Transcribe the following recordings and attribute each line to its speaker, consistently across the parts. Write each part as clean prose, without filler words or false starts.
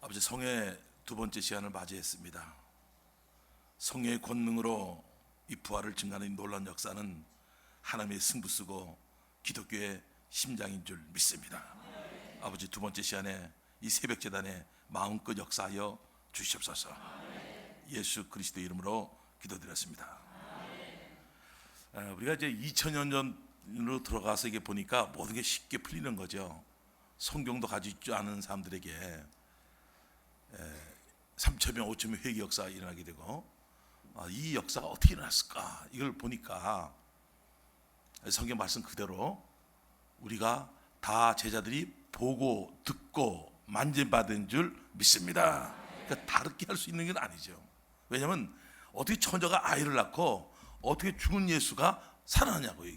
Speaker 1: 아버지, 성의 두 번째 시간을 맞이했습니다. 성령의 권능으로 이 부활을 증가하는 놀라운 역사는 하나님의 승부수고 기독교의 심장인 줄 믿습니다. 아버지, 두 번째 시간에 이 새벽 재단에 마음껏 역사하여 주시옵소서. 예수 그리스도 이름으로 기도드렸습니다. 우리가 이제 2000년 전으로 들어가서 이게 보니까 모든 게 쉽게 풀리는 거죠. 성경도 가지고 있지 않은 사람들에게 3,000명, 5,000명 회개 역사가 일어나게 되고, 이 역사가 어떻게 일어났을까? 이걸 보니까 성경 말씀 그대로 우리가 다 제자들이 보고 듣고 만져받은 줄 믿습니다. 그러니까 다르게 할 수 있는 건 아니죠. 왜냐하면 어떻게 처녀가 아이를 낳고 어떻게 죽은 예수가 살아나냐고.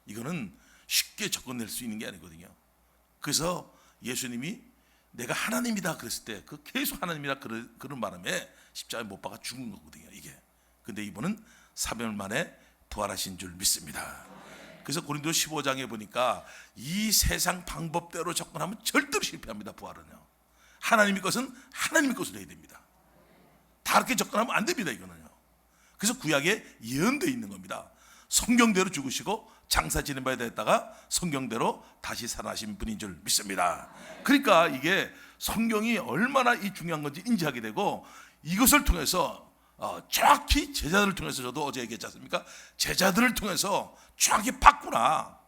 Speaker 1: 이거는 쉽게 접근될 수 있는 게 아니거든요. 그래서 예수님이 내가 하나님이다 그랬을 때 그 계속 하나님이라 그런 바람에 십자가에 못 박아 죽은 거거든요. 근데 이분은 3일 만에 부활하신 줄 믿습니다. 그래서 고린도 15장에 보니까 이 세상 방법대로 접근하면 절대로 실패합니다. 부활은요, 하나님의 것은 하나님의 것으로 해야 됩니다. 다르게 접근하면 안 됩니다. 이거는요. 그래서 구약에 예언되어 있는 겁니다. 성경대로 죽으시고 장사 지낸 바에 됐다가 성경대로 다시 살아나신 분인 줄 믿습니다. 그러니까 이게 성경이 얼마나 이 중요한 건지 인지하게 되고, 이것을 통해서 정확히 제자들을 통해서, 저도 어제 얘기했지 않습니까? 제자들을 통해서 정확히 봤구나.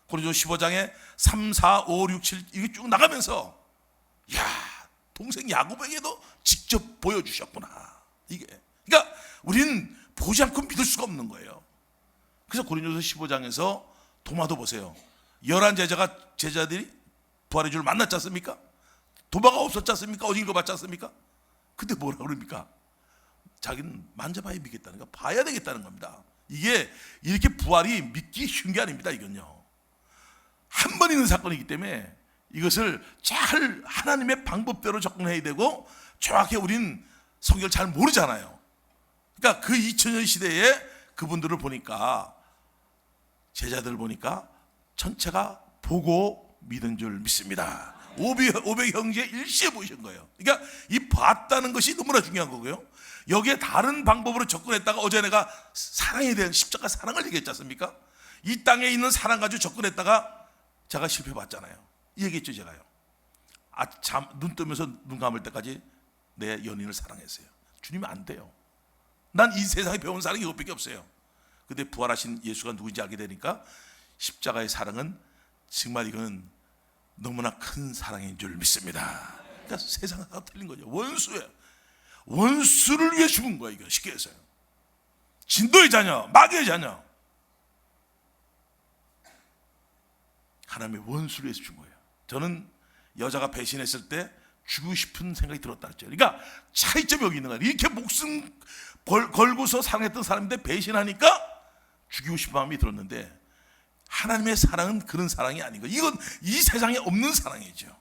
Speaker 1: 고린도 15장에 3, 4, 5, 6, 7 이게 쭉 나가면서, 야, 동생 야고보에게도 직접 보여주셨구나. 그러니까 우리는 보지 않고 믿을 수가 없는 거예요. 그래서 고린도서 15장에서 도마도 보세요. 11 제자들이 부활의 주를 만났지 않습니까? 도마가 없었지 않습니까? 어제 읽어봤지 않습니까? 근데 뭐라 그럽니까? 자기는 만져봐야 믿겠다는 거, 봐야 되겠다는 겁니다. 이게 이렇게 부활이 믿기 쉬운 게 아닙니다. 이건요, 한 번 있는 사건이기 때문에 이것을 잘 하나님의 방법대로 접근해야 되고, 정확히 우린 성경을 잘 모르잖아요. 그러니까 그 2000년 시대에 그분들을 보니까, 제자들을 보니까 전체가 보고 믿은 줄 믿습니다. 500 형제 일시에 보이신 거예요. 그러니까 이 봤다는 것이 너무나 중요한 거고요. 여기에 다른 방법으로 접근했다가, 어제 내가 사랑에 대한 십자가 사랑을 얘기했지 않습니까? 이 땅에 있는 사랑 가지고 접근했다가 제가 실패 봤잖아요. 이 얘기했죠, 제가요. 눈 뜨면서 눈 감을 때까지 내 연인을 사랑했어요. 주님이 안 돼요. 난 이 세상에 배운 사랑이 이것밖에 없어요. 근데 부활하신 예수가 누구인지 알게 되니까 십자가의 사랑은 정말 이건 너무나 큰 사랑인 줄 믿습니다. 그러니까 세상은 다 틀린 거죠. 원수를 위해 죽은 거예요. 이거 쉽게 해서요. 진도의 자녀, 마귀의 자녀, 하나님의 원수를 위해서 죽은 거예요. 저는 여자가 배신했을 때 죽고 싶은 생각이 들었다 했죠. 그러니까 차이점이 여기 있는 거예요. 이렇게 목숨 걸고서 사랑했던 사람인데 배신하니까 죽이고 싶은 마음이 들었는데, 하나님의 사랑은 그런 사랑이 아닌 거예요. 이건 이 세상에 없는 사랑이죠.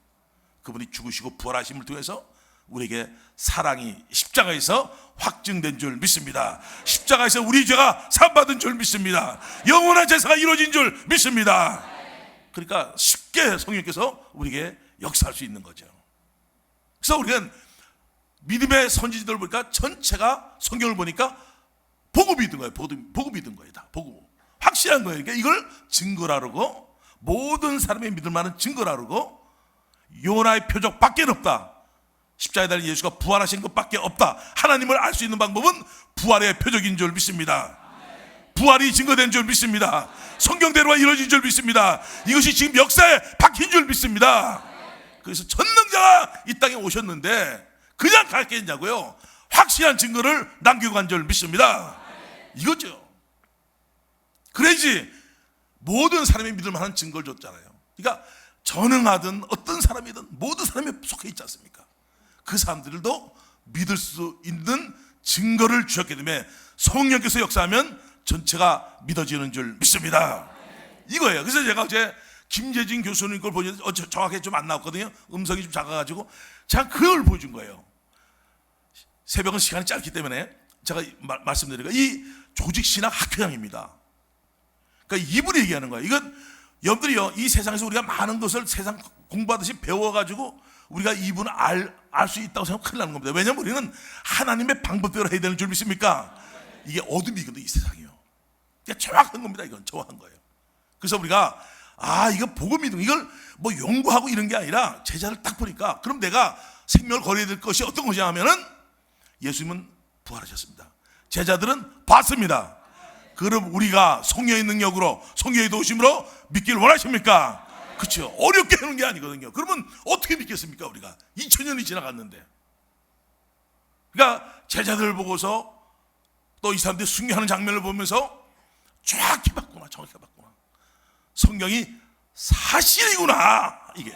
Speaker 1: 그분이 죽으시고 부활하심을 통해서 우리에게 사랑이 십자가에서 확증된 줄 믿습니다. 십자가에서 우리 죄가 사함받은 줄 믿습니다. 영원한 제사가 이루어진 줄 믿습니다. 그러니까 쉽게 성령께서 우리에게 역사할 수 있는 거죠. 그래서 우리는 믿음의 선지자들 보니까 전체가 성경을 보니까 보고 믿은 거예요. 보고 믿은 거예요. 다 보고 확실한 거예요. 그러니까 이걸 증거라고, 모든 사람의 믿을 만한 증거라고, 요나의 표적밖에 없다. 십자가에 달린 예수가 부활하신 것밖에 없다. 하나님을 알 수 있는 방법은 부활의 표적인 줄 믿습니다. 부활이 증거된 줄 믿습니다. 성경대로가 이루어진 줄 믿습니다. 이것이 지금 역사에 박힌 줄 믿습니다. 그래서 전능자가 이 땅에 오셨는데 그냥 갔겠냐고요. 확실한 증거를 남기고 간 줄 믿습니다. 이거죠. 그래야지 모든 사람이 믿을 만한 증거를 줬잖아요. 그러니까 전능하든 어떤 사람이든 모든 사람이 속해 있지 않습니까? 그 사람들도 믿을 수 있는 증거를 주셨기 때문에 성령께서 역사하면 전체가 믿어지는 줄 믿습니다. 이거예요. 그래서 제가 어제 김재진 교수님 걸 보여줬는데 정확하게 좀 안 나왔거든요. 음성이 좀 작아가지고 제가 그걸 보여준 거예요. 새벽은 시간이 짧기 때문에 제가 말씀드리니까 이 조직신학 학회장입니다. 그러니까 이분이 얘기하는 거예요. 이건 여러분들이요, 이 세상에서 우리가 많은 것을 세상 공부하듯이 배워가지고 우리가 이분을 알 수 있다고 생각하면 큰일 나는 겁니다. 왜냐하면 우리는 하나님의 방법대로 해야 되는 줄 믿습니까? 이게 어둠이거든요, 이 세상이요. 그러니까 정확한 겁니다. 이건 정확한 거예요. 그래서 우리가 이거 복음 믿음, 이걸 뭐 연구하고 이런 게 아니라 제자를 딱 보니까, 그럼 내가 생명을 걸어야 될 것이 어떤 것이냐 하면은 예수님은 부활하셨습니다. 제자들은 봤습니다. 그럼 우리가 성령의 능력으로, 성령의 도우심으로 믿기를 원하십니까? 그렇죠. 어렵게 하는 게 아니거든요. 그러면 어떻게 믿겠습니까? 우리가 2000년이 지나갔는데. 그러니까 제자들을 보고서 또 이 사람들이 순교하는 장면을 보면서 정확히 봤구나, 정확히 봤구나. 성경이 사실이구나. 이게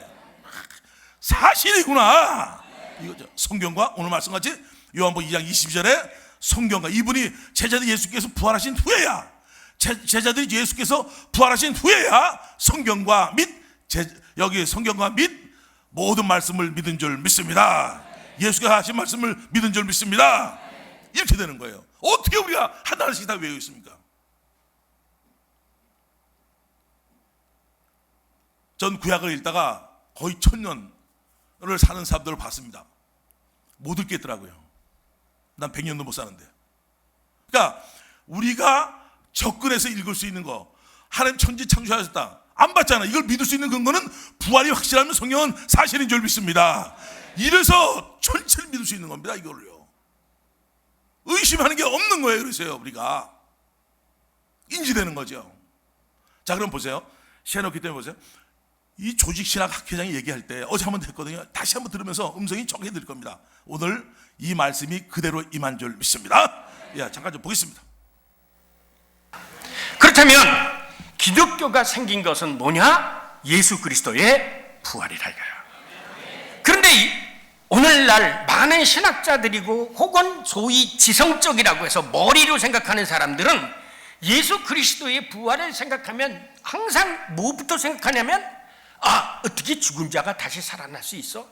Speaker 1: 사실이구나. 이거죠. 성경과 오늘 말씀같이 요한복음 2장 22절에 성경과 이분이 제자들이 예수께서 부활하신 후에야, 제자들이 예수께서 부활하신 후에야 성경과 및 여기 성경과 및 모든 말씀을 믿은 줄 믿습니다. 예수가 하신 말씀을 믿은 줄 믿습니다. 이렇게 되는 거예요. 어떻게 우리가 하나씩 다 외우고 있습니까? 전 구약을 읽다가 거의 1000년을 사는 사람들을 봤습니다. 못 읽겠더라고요. 난 100년도 못 사는데. 그러니까 우리가 접근해서 읽을 수 있는 거, 하나님 천지 창조하셨다, 안 봤잖아. 이걸 믿을 수 있는 근거는 부활이 확실하면 성경은 사실인 줄 믿습니다. 이래서 전체를 믿을 수 있는 겁니다. 이걸로요. 의심하는 게 없는 거예요. 그래서요, 우리가 인지되는 거죠. 자, 그럼 보세요. 시해놓기 때문에 보세요. 이 조직신학 학회장이 얘기할 때 어제 한번 했거든요. 다시 한번 들으면서 음성이 정해드릴 겁니다. 오늘 이 말씀이 그대로 임한 줄 믿습니다. 잠깐 좀 보겠습니다.
Speaker 2: 그렇다면 기독교가 생긴 것은 뭐냐? 예수 그리스도의 부활이라 이거예요. 그런데 오늘날 많은 신학자들이고 혹은 소위 지성적이라고 해서 머리로 생각하는 사람들은 예수 그리스도의 부활을 생각하면 항상 뭐부터 생각하냐면, 어떻게 죽은 자가 다시 살아날 수 있어?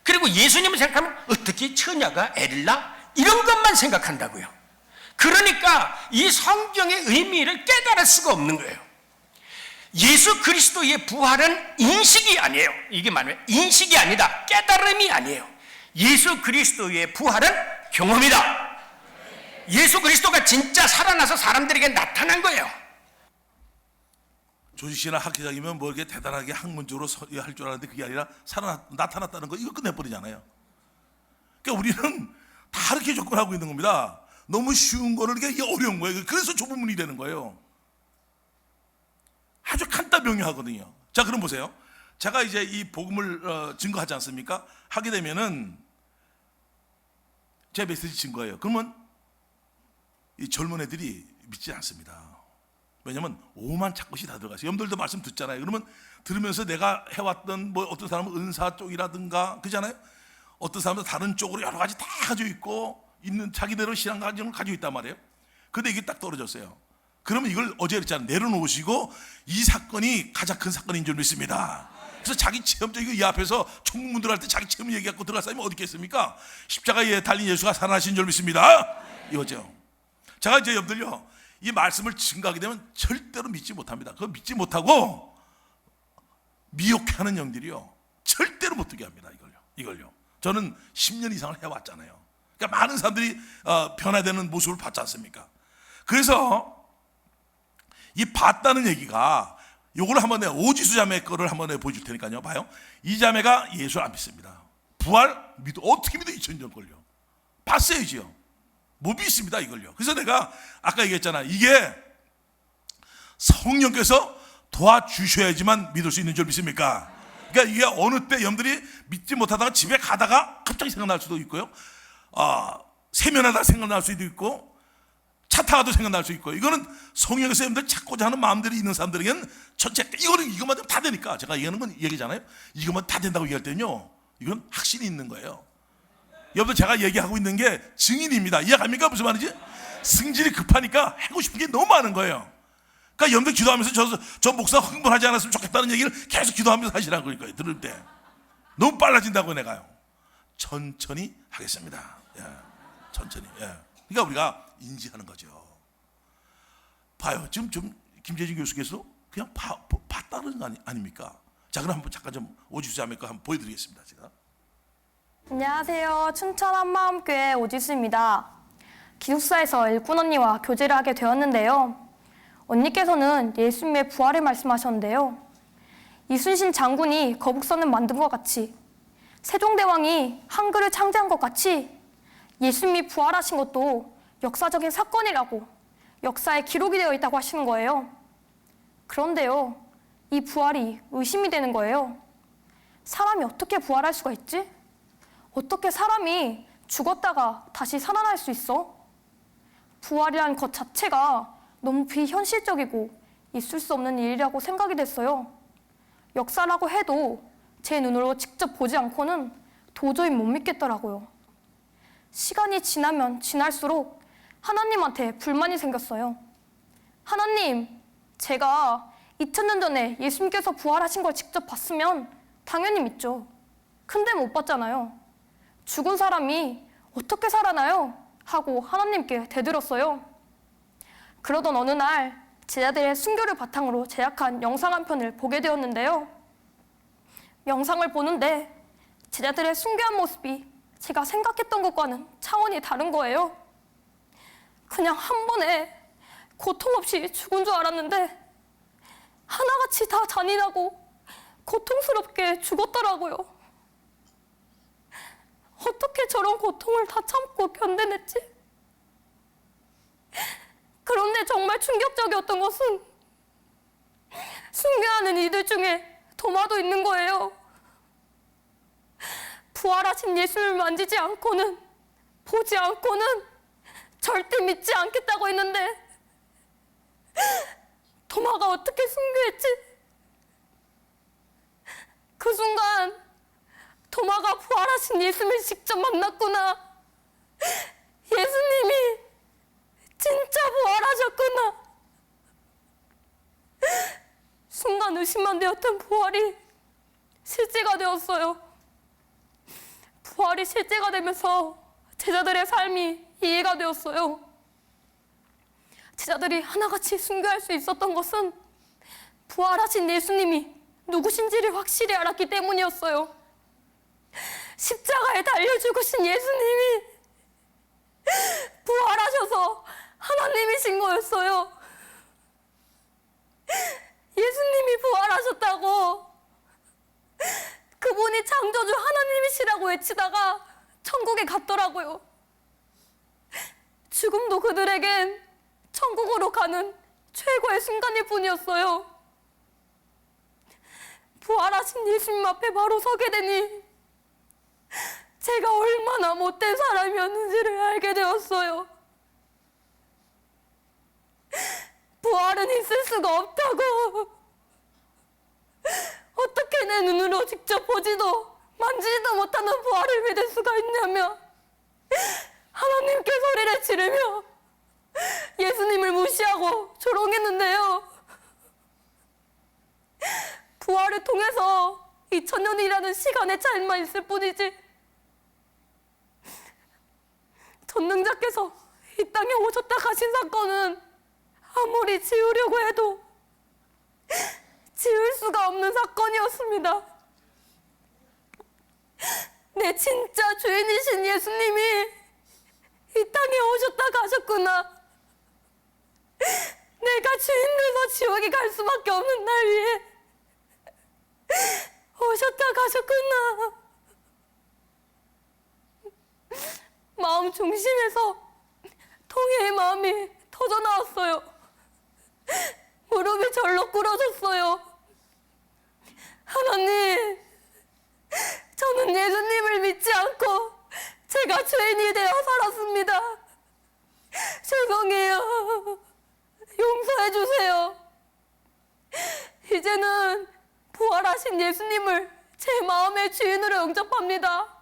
Speaker 2: 그리고 예수님을 생각하면 어떻게 처녀가 애를 낳아? 이런 것만 생각한다고요. 그러니까 이 성경의 의미를 깨달을 수가 없는 거예요. 예수 그리스도의 부활은 인식이 아니에요. 이게 말하면 인식이 아니다, 깨달음이 아니에요. 예수 그리스도의 부활은 경험이다. 예수 그리스도가 진짜 살아나서 사람들에게 나타난 거예요.
Speaker 1: 조직신학 학회장이면 뭐 이렇게 대단하게 학문적으로 할 줄 알았는데 그게 아니라 나타났다는 거, 이거 끝내버리잖아요. 그러니까 우리는 다 이렇게 접근하고 있는 겁니다. 너무 쉬운 거를 이게 어려운 거예요. 그래서 좁은 문이 되는 거예요. 아주 간단명료하거든요. 자, 그럼 보세요. 제가 이제 이 복음을 증거하지 않습니까? 하게 되면은 제 메시지 증거예요. 그러면 이 젊은 애들이 믿지 않습니다. 왜냐면 오만 착것이 다 들어가서, 여러분들도 말씀 듣잖아요. 그러면 들으면서 내가 해왔던 뭐 어떤 사람은 은사 쪽이라든가 그잖아요. 어떤 사람은 다른 쪽으로 여러 가지 다 가지고 있고 있는 자기대로 신앙 가정을 가지고 있단 말이에요. 근데 이게 딱 떨어졌어요. 그러면 이걸 어제 그랬잖아요. 내려놓으시고 이 사건이 가장 큰 사건인 줄 믿습니다. 그래서 자기 체험적이고 이 앞에서 총문들 할 때 자기 체험 얘기하고 들어갈 사람이 어디 있겠습니까? 십자가에 달린 예수가 살아나신 줄 믿습니다. 이거죠. 제가 이제 여러분들요, 이 말씀을 증거하게 되면 절대로 믿지 못합니다. 그거 믿지 못하고 미혹하는 영들이요, 절대로 못 되게 합니다. 이걸요. 저는 10년 이상을 해왔잖아요. 그러니까 많은 사람들이 변화되는 모습을 봤지 않습니까? 그래서 이 봤다는 얘기가, 요걸 한번 오지수 자매 거를 한번 보여줄 테니까요. 봐요. 이 자매가 예수를 안 믿습니다. 부활 어떻게 믿어? 2000년 걸려. 봤어야지요. 못 믿습니다, 이걸요. 그래서 내가 아까 얘기했잖아. 이게 성령께서 도와주셔야지만 믿을 수 있는 줄 믿습니까? 그러니까 이게 어느 때 여러분들이 믿지 못하다가 집에 가다가 갑자기 생각날 수도 있고요. 세면하다 생각날 수도 있고, 차 타가도 생각날 수 있고, 이거는 성령께서 여러분들 찾고자 하는 마음들이 있는 사람들에게는 전체 이것만 되면 다 되니까, 제가 얘기하는 건 얘기잖아요. 이것만 다 된다고 얘기할 때는요, 이건 확신이 있는 거예요. 여러분, 제가 얘기하고 있는 게 증인입니다. 이해갑니까? 무슨 말인지? 승질이 급하니까 하고 싶은 게 너무 많은 거예요. 그러니까 여러분들 기도하면서 저 목사 흥분하지 않았으면 좋겠다는 얘기를 계속 기도하면서 하시라고 그러니까 들을 때 너무 빨라진다고 내가요. 천천히 하겠습니다. 천천히. 그러니까 우리가 인지하는 거죠. 봐요. 지금 김재진 교수께서 그냥 봤다는 거 아닙니까? 자, 그럼 한번 잠깐 좀 오지수 자매 거 한번 보여드리겠습니다. 제가.
Speaker 3: 안녕하세요. 춘천 한마음교회 오지수입니다. 기숙사에서 일꾼 언니와 교제를 하게 되었는데요. 언니께서는 예수님의 부활을 말씀하셨는데요. 이순신 장군이 거북선을 만든 것 같이, 세종대왕이 한글을 창제한 것 같이 예수님이 부활하신 것도 역사적인 사건이라고 역사에 기록이 되어 있다고 하시는 거예요. 그런데요, 이 부활이 의심이 되는 거예요. 사람이 어떻게 부활할 수가 있지? 어떻게 사람이 죽었다가 다시 살아날 수 있어? 부활이라는 것 자체가 너무 비현실적이고 있을 수 없는 일이라고 생각이 됐어요. 역사라고 해도 제 눈으로 직접 보지 않고는 도저히 못 믿겠더라고요. 시간이 지나면 지날수록 하나님한테 불만이 생겼어요. 하나님, 제가 2000년 전에 예수님께서 부활하신 걸 직접 봤으면 당연히 믿죠. 근데 못 봤잖아요. 죽은 사람이 어떻게 살아나요? 하고 하나님께 대들었어요. 그러던 어느 날 제자들의 순교를 바탕으로 제작한 영상 한 편을 보게 되었는데요. 영상을 보는데 제자들의 순교한 모습이 제가 생각했던 것과는 차원이 다른 거예요. 그냥 한 번에 고통 없이 죽은 줄 알았는데 하나같이 다 잔인하고 고통스럽게 죽었더라고요. 어떻게 저런 고통을 다 참고 견뎌냈지? 그런데 정말 충격적이었던 것은 순교하는 이들 중에 도마도 있는 거예요. 부활하신 예수를 만지지 않고는, 보지 않고는 절대 믿지 않겠다고 했는데 도마가 어떻게 순교했지? 그 순간 도마가 부활하신 예수님을 직접 만났구나. 예수님이 진짜 부활하셨구나. 순간 의심만 되었던 부활이 실제가 되었어요. 부활이 실제가 되면서 제자들의 삶이 이해가 되었어요. 제자들이 하나같이 순교할 수 있었던 것은 부활하신 예수님이 누구신지를 확실히 알았기 때문이었어요. 십자가에 달려 죽으신 예수님이 부활하셔서 하나님이신 거였어요. 예수님이 부활하셨다고 그분이 창조주 하나님이시라고 외치다가 천국에 갔더라고요. 죽음도 그들에겐 천국으로 가는 최고의 순간일 뿐이었어요. 부활하신 예수님 앞에 바로 서게 되니 제가 얼마나 못된 사람이었는지를 알게 되었어요. 부활은 있을 수가 없다고. 어떻게 내 눈으로 직접 보지도 만지지도 못하는 부활을 믿을 수가 있냐며 하나님께 소리를 지르며 예수님을 무시하고 조롱했는데요. 부활을 통해서 2000년이라는 시간의 차이만 있을 뿐이지 전능자께서 이 땅에 오셨다 가신 사건은 아무리 지우려고 해도 지울 수가 없는 사건이었습니다. 내 진짜 주인이신 예수님이 이 땅에 오셨다 가셨구나. 내가 주인 돼서 지옥에 갈 수밖에 없는 날 위에 오셨다 가셨구나. 마음 중심에서 통회의 마음이 터져 나왔어요. 무릎이 절로 꿇어졌어요. 하나님, 저는 예수님을 믿지 않고 제가 죄인이 되어 살았습니다. 죄송해요. 용서해 주세요. 이제는 부활하신 예수님을 제 마음의 주인으로 영접합니다.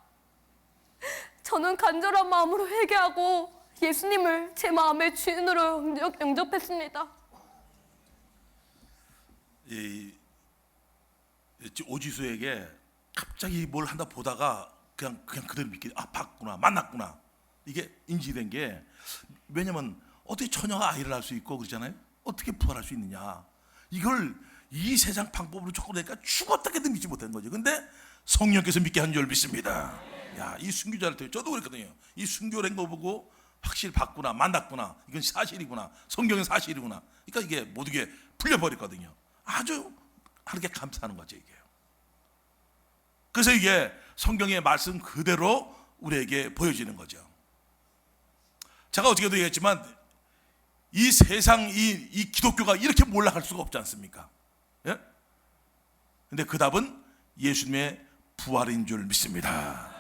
Speaker 3: 저는 간절한 마음으로 회개하고 예수님을 제 마음의 주인으로 영접했습니다.
Speaker 1: 오지수에게 갑자기 뭘 한다 보다가 그냥 그대로 믿게, 아, 봤구나, 만났구나, 이게 인지된 게, 왜냐면 어떻게 처녀가 아이를 낳을 수 있고 그러잖아요. 어떻게 부활할 수 있느냐. 이걸 이 세상 방법으로 접근하니까 죽었다 깨도 믿지 못하는 거죠. 근데 성령께서 믿게 한 줄 믿습니다. 야, 이 순교자를 때 저도 그랬거든요. 이 순교라는 거 보고 확실히 봤구나, 만났구나, 이건 사실이구나, 성경은 사실이구나. 그러니까 이게 모든 게 풀려버렸거든요. 아주 하나님께 감사하는 거죠, 이게. 그래서 이게 성경의 말씀 그대로 우리에게 보여지는 거죠. 제가 어저께도 얘기했지만 이 세상 이 기독교가 이렇게 몰락할 수가 없지 않습니까? 예? 근데 그 답은 예수님의 부활인 줄 믿습니다.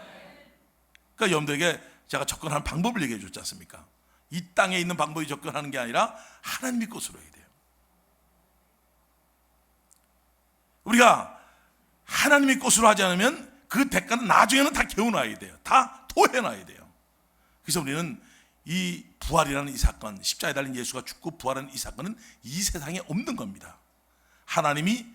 Speaker 1: 그러니까 여러분들에게 제가 접근하는 방법을 얘기해 줬지 않습니까? 이 땅에 있는 방법이 접근하는 게 아니라 하나님 것으로 해야 돼요. 우리가 하나님의 것으로 하지 않으면 그 대가는 나중에는 다 개어놔야 돼요. 다 토해놔야 돼요. 그래서 우리는 이 부활이라는 이 사건, 십자가에 달린 예수가 죽고 부활하는 이 사건은 이 세상에 없는 겁니다. 하나님이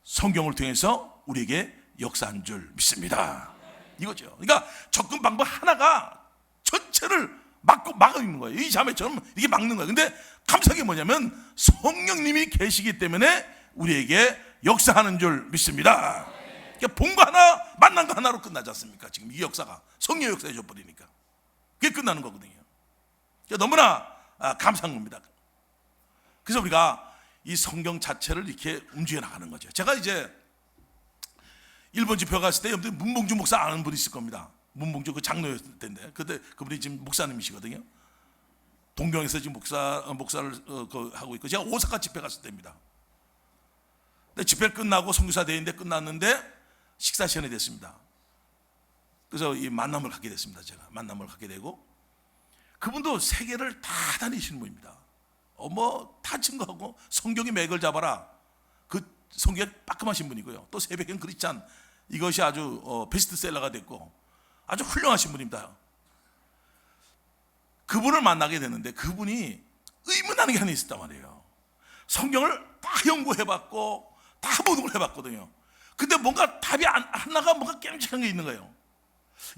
Speaker 1: 성경을 통해서 우리에게 역사한 줄 믿습니다. 이거죠. 그러니까 접근 방법 하나가 전체를 막아 있는 거예요. 이 자매처럼 이게 막는 거예요. 근데 감사한 게 뭐냐면 성령님이 계시기 때문에 우리에게 역사하는 줄 믿습니다. 그러니까 본 거 하나, 만난 거 하나로 끝나지 않습니까? 지금 이 역사가 성령 역사에 져버리니까 그게 끝나는 거거든요. 그러니까 너무나 감사한 겁니다. 그래서 우리가 이 성경 자체를 이렇게 움직여 나가는 거죠. 제가 이제 일본 집회 갔을 때 여러분들 문봉주 목사 아는 분이 있을 겁니다. 문봉주 그 장로였을 텐데 그때 그분이 지금 목사님이시거든요. 동경에서 지금 목사를 하고 있고 제가 오사카 집회 갔을 때입니다. 근데 집회 끝나고 선교사 대회인데 끝났는데 식사 시간이 됐습니다. 그래서 이 만남을 갖게 됐습니다. 제가 만남을 갖게 되고 그분도 세계를 다 다니시는 분입니다. 다 증거하고 성경의 맥을 잡아라. 그 성경에 빠끔하신 분이고요. 또 새벽엔 크리스찬 이것이 아주 베스트셀러가 됐고 아주 훌륭하신 분입니다. 그분을 만나게 됐는데 그분이 의문하는 게 하나 있었단 말이에요. 성경을 다 연구해봤고 다 모든 걸 해봤거든요. 근데 뭔가 답이 하나가 뭔가 깨름직한 게 있는 거예요.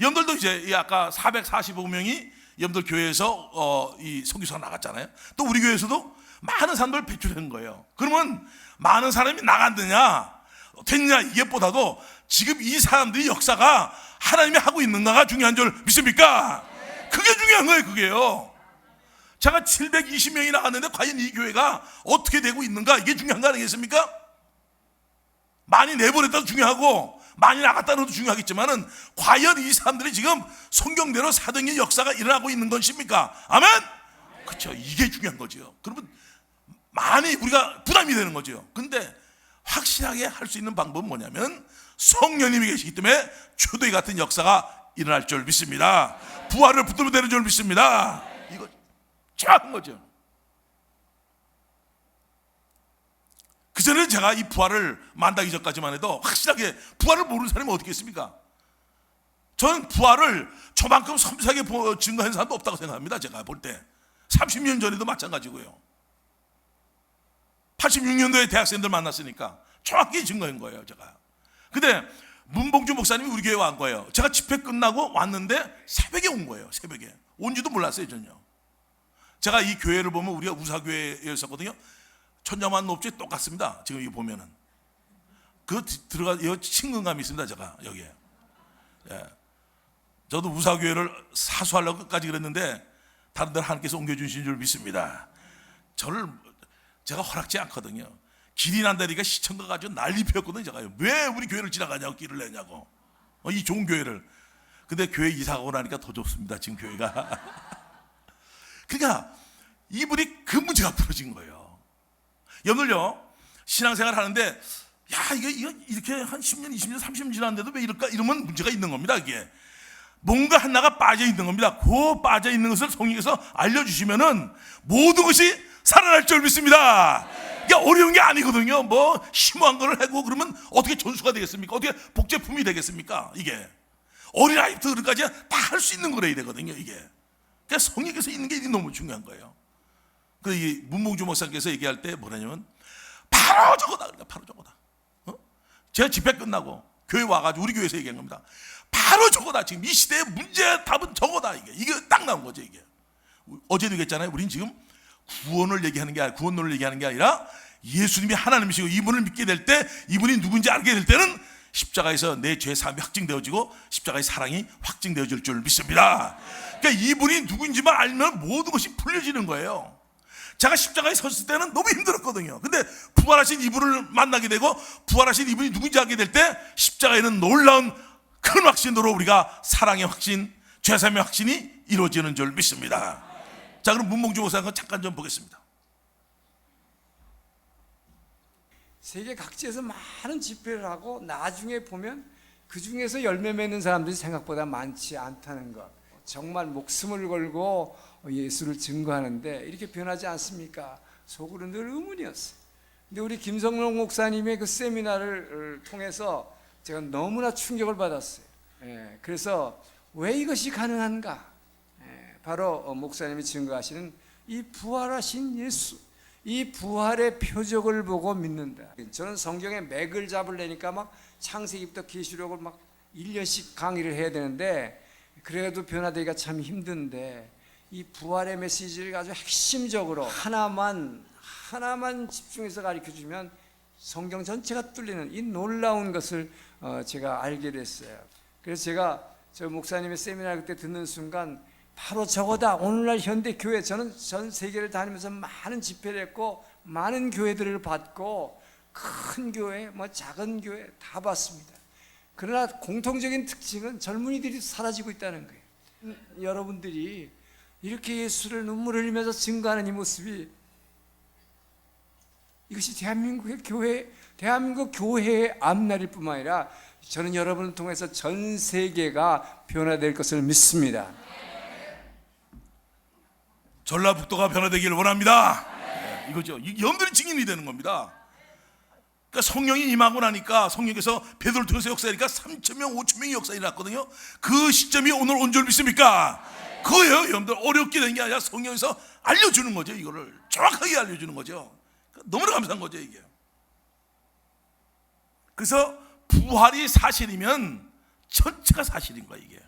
Speaker 1: 여러분들도 이제 아까 445명이 여러분들 교회에서 이 선교사가 나갔잖아요. 또 우리 교회에서도 많은 사람들 배출한 거예요. 그러면 많은 사람이 나간느냐 됐냐 이게보다도 지금 이 사람들이 역사가 하나님이 하고 있는가가 중요한 줄 믿습니까? 그게 중요한 거예요. 그게요. 제가 720명이 나갔는데 과연 이 교회가 어떻게 되고 있는가 이게 중요한 거 아니겠습니까? 많이 내보냈다도 중요하고 많이 나갔다는 것도 중요하겠지만은 과연 이 사람들이 지금 성경대로 사도행의 역사가 일어나고 있는 것입니까? 아멘? 그렇죠. 이게 중요한 거죠. 그러면 많이 우리가 부담이 되는 거죠. 근데 확실하게 할 수 있는 방법은 뭐냐면 성령님이 계시기 때문에 초대기 같은 역사가 일어날 줄 믿습니다. 부활을 붙들면 되는 줄 믿습니다. 이거 작은 거죠. 그전에는 제가 이 부활을 만나기 전까지만 해도 확실하게 부활을 모르는 사람이 어떻게 있습니까? 저는 부활을 저만큼 섬세하게 증거한 사람도 없다고 생각합니다. 제가 볼 때 30년 전에도 마찬가지고요. 86년도에 대학생들 만났으니까 정확히 증거한 거예요. 제가. 근데 문봉주 목사님이 우리 교회에 온 거예요. 제가 집회 끝나고 왔는데 새벽에 온 거예요. 새벽에 온지도 몰랐어요. 전혀. 제가 이 교회를 보면 우리가 우사교회였었거든요. 천자만 높지 똑같습니다. 지금 이거 보면은 들어가 친근감이 있습니다. 제가 여기에. 예. 저도 우사교회를 사수하려고 끝까지 그랬는데 다른 데로 하나님께서 옮겨주신 줄 믿습니다. 제가 허락지 않거든요. 길이 난다니까 시청가 가지고 난리 피웠거든요. 제가 왜 우리 교회를 지나가냐고 길을 내냐고 이 좋은 교회를. 근데 교회 이사 가고 나니까 더 좋습니다. 지금 교회가. 그러니까 이분이 그 문제가 풀어진 거예요. 여러분들요 신앙생활 하는데 야 이거 이렇게 한 10년 20년 30년 지났는데도 왜 이럴까 이러면 문제가 있는 겁니다. 이게 뭔가 하나가 빠져 있는 겁니다. 그 빠져 있는 것을 성령께서 알려주시면은 모든 것이 살아날 줄 믿습니다. 이게 어려운 게 아니거든요. 뭐 심오한 걸 하고 그러면 어떻게 전수가 되겠습니까? 어떻게 복제품이 되겠습니까? 이게 어린아이부터 어른까지 다 할 수 있는 거래야 되거든요. 이게 그러니까 성령께서 있는 게 너무 중요한 거예요. 이 문봉주 목사님께서 얘기할 때 뭐냐면 바로 저거다. 그러니까 바로 저거다. 제가 집회 끝나고 교회 와가지고 우리 교회에서 얘기한 겁니다. 바로 저거다. 지금 이 시대의 문제의 답은 저거다. 이게 딱 나온 거죠. 이게 어제도 얘기했잖아요. 우린 지금 구원을 얘기하는 게 아니라 구원론을 얘기하는 게 아니라 예수님이 하나님이시고 이분을 믿게 될 때, 이분이 누군지 알게 될 때는 십자가에서 내 죄 사함이 확증되어지고 십자가의 사랑이 확증되어질 줄 믿습니다. 그러니까 이분이 누군지만 알면 모든 것이 풀려지는 거예요. 제가 십자가에 섰을 때는 너무 힘들었거든요. 근데 부활하신 이분을 만나게 되고 부활하신 이분이 누군지 알게 될 때 십자가에는 놀라운 큰 확신으로 우리가 사랑의 확신, 죄 사함의 확신이 이루어지는 줄 믿습니다. 자, 그럼 문봉주 목사님 잠깐 좀 보겠습니다.
Speaker 4: 세계 각지에서 많은 집회를 하고 나중에 보면 그 중에서 열매 맺는 사람들이 생각보다 많지 않다는 것. 정말 목숨을 걸고 예수를 증거하는데 이렇게 변하지 않습니까? 속으로 늘 의문이었어요. 근데 우리 김성롱 목사님의 그 세미나를 통해서 제가 너무나 충격을 받았어요. 그래서 왜 이것이 가능한가? 바로 목사님이 증거하시는 이 부활하신 예수, 이 부활의 표적을 보고 믿는다. 저는 성경에 맥을 잡으려니까 막 창세기부터 계시록을 막 1년씩 강의를 해야 되는데 그래도 변화되기가 참 힘든데 이 부활의 메시지를 아주 핵심적으로 하나만 집중해서 가르쳐주면 성경 전체가 뚫리는 이 놀라운 것을 제가 알게 됐어요. 그래서 제가 저 목사님의 세미나 그때 듣는 순간 바로 저거다. 오늘날 현대 교회, 저는 전 세계를 다니면서 많은 집회를 했고 많은 교회들을 봤고 큰 교회, 뭐 작은 교회 다 봤습니다. 그러나 공통적인 특징은 젊은이들이 사라지고 있다는 거예요. 여러분들이 이렇게 예수를 눈물을 흘리면서 증거하는 이 모습이 이것이 대한민국 교회의 앞날일 뿐만 아니라 저는 여러분을 통해서 전 세계가 변화될 것을 믿습니다.
Speaker 1: 전라북도가 변화되기를 원합니다. 네, 이거죠. 여러분들이 증인이 되는 겁니다. 그러니까 성령이 임하고 나니까 성령께서 베드로를 통해서 역사하니까 3,000명, 5,000명이 역사 일어났거든요. 그 시점이 오늘 온 줄 믿습니까? 그거예요. 여러분들 어렵게 된 게 아니라 성령에서 알려주는 거죠. 이거를 정확하게 알려주는 거죠. 너무나 감사한 거죠, 이게. 그래서 부활이 사실이면 전체가 사실인 거야, 이게.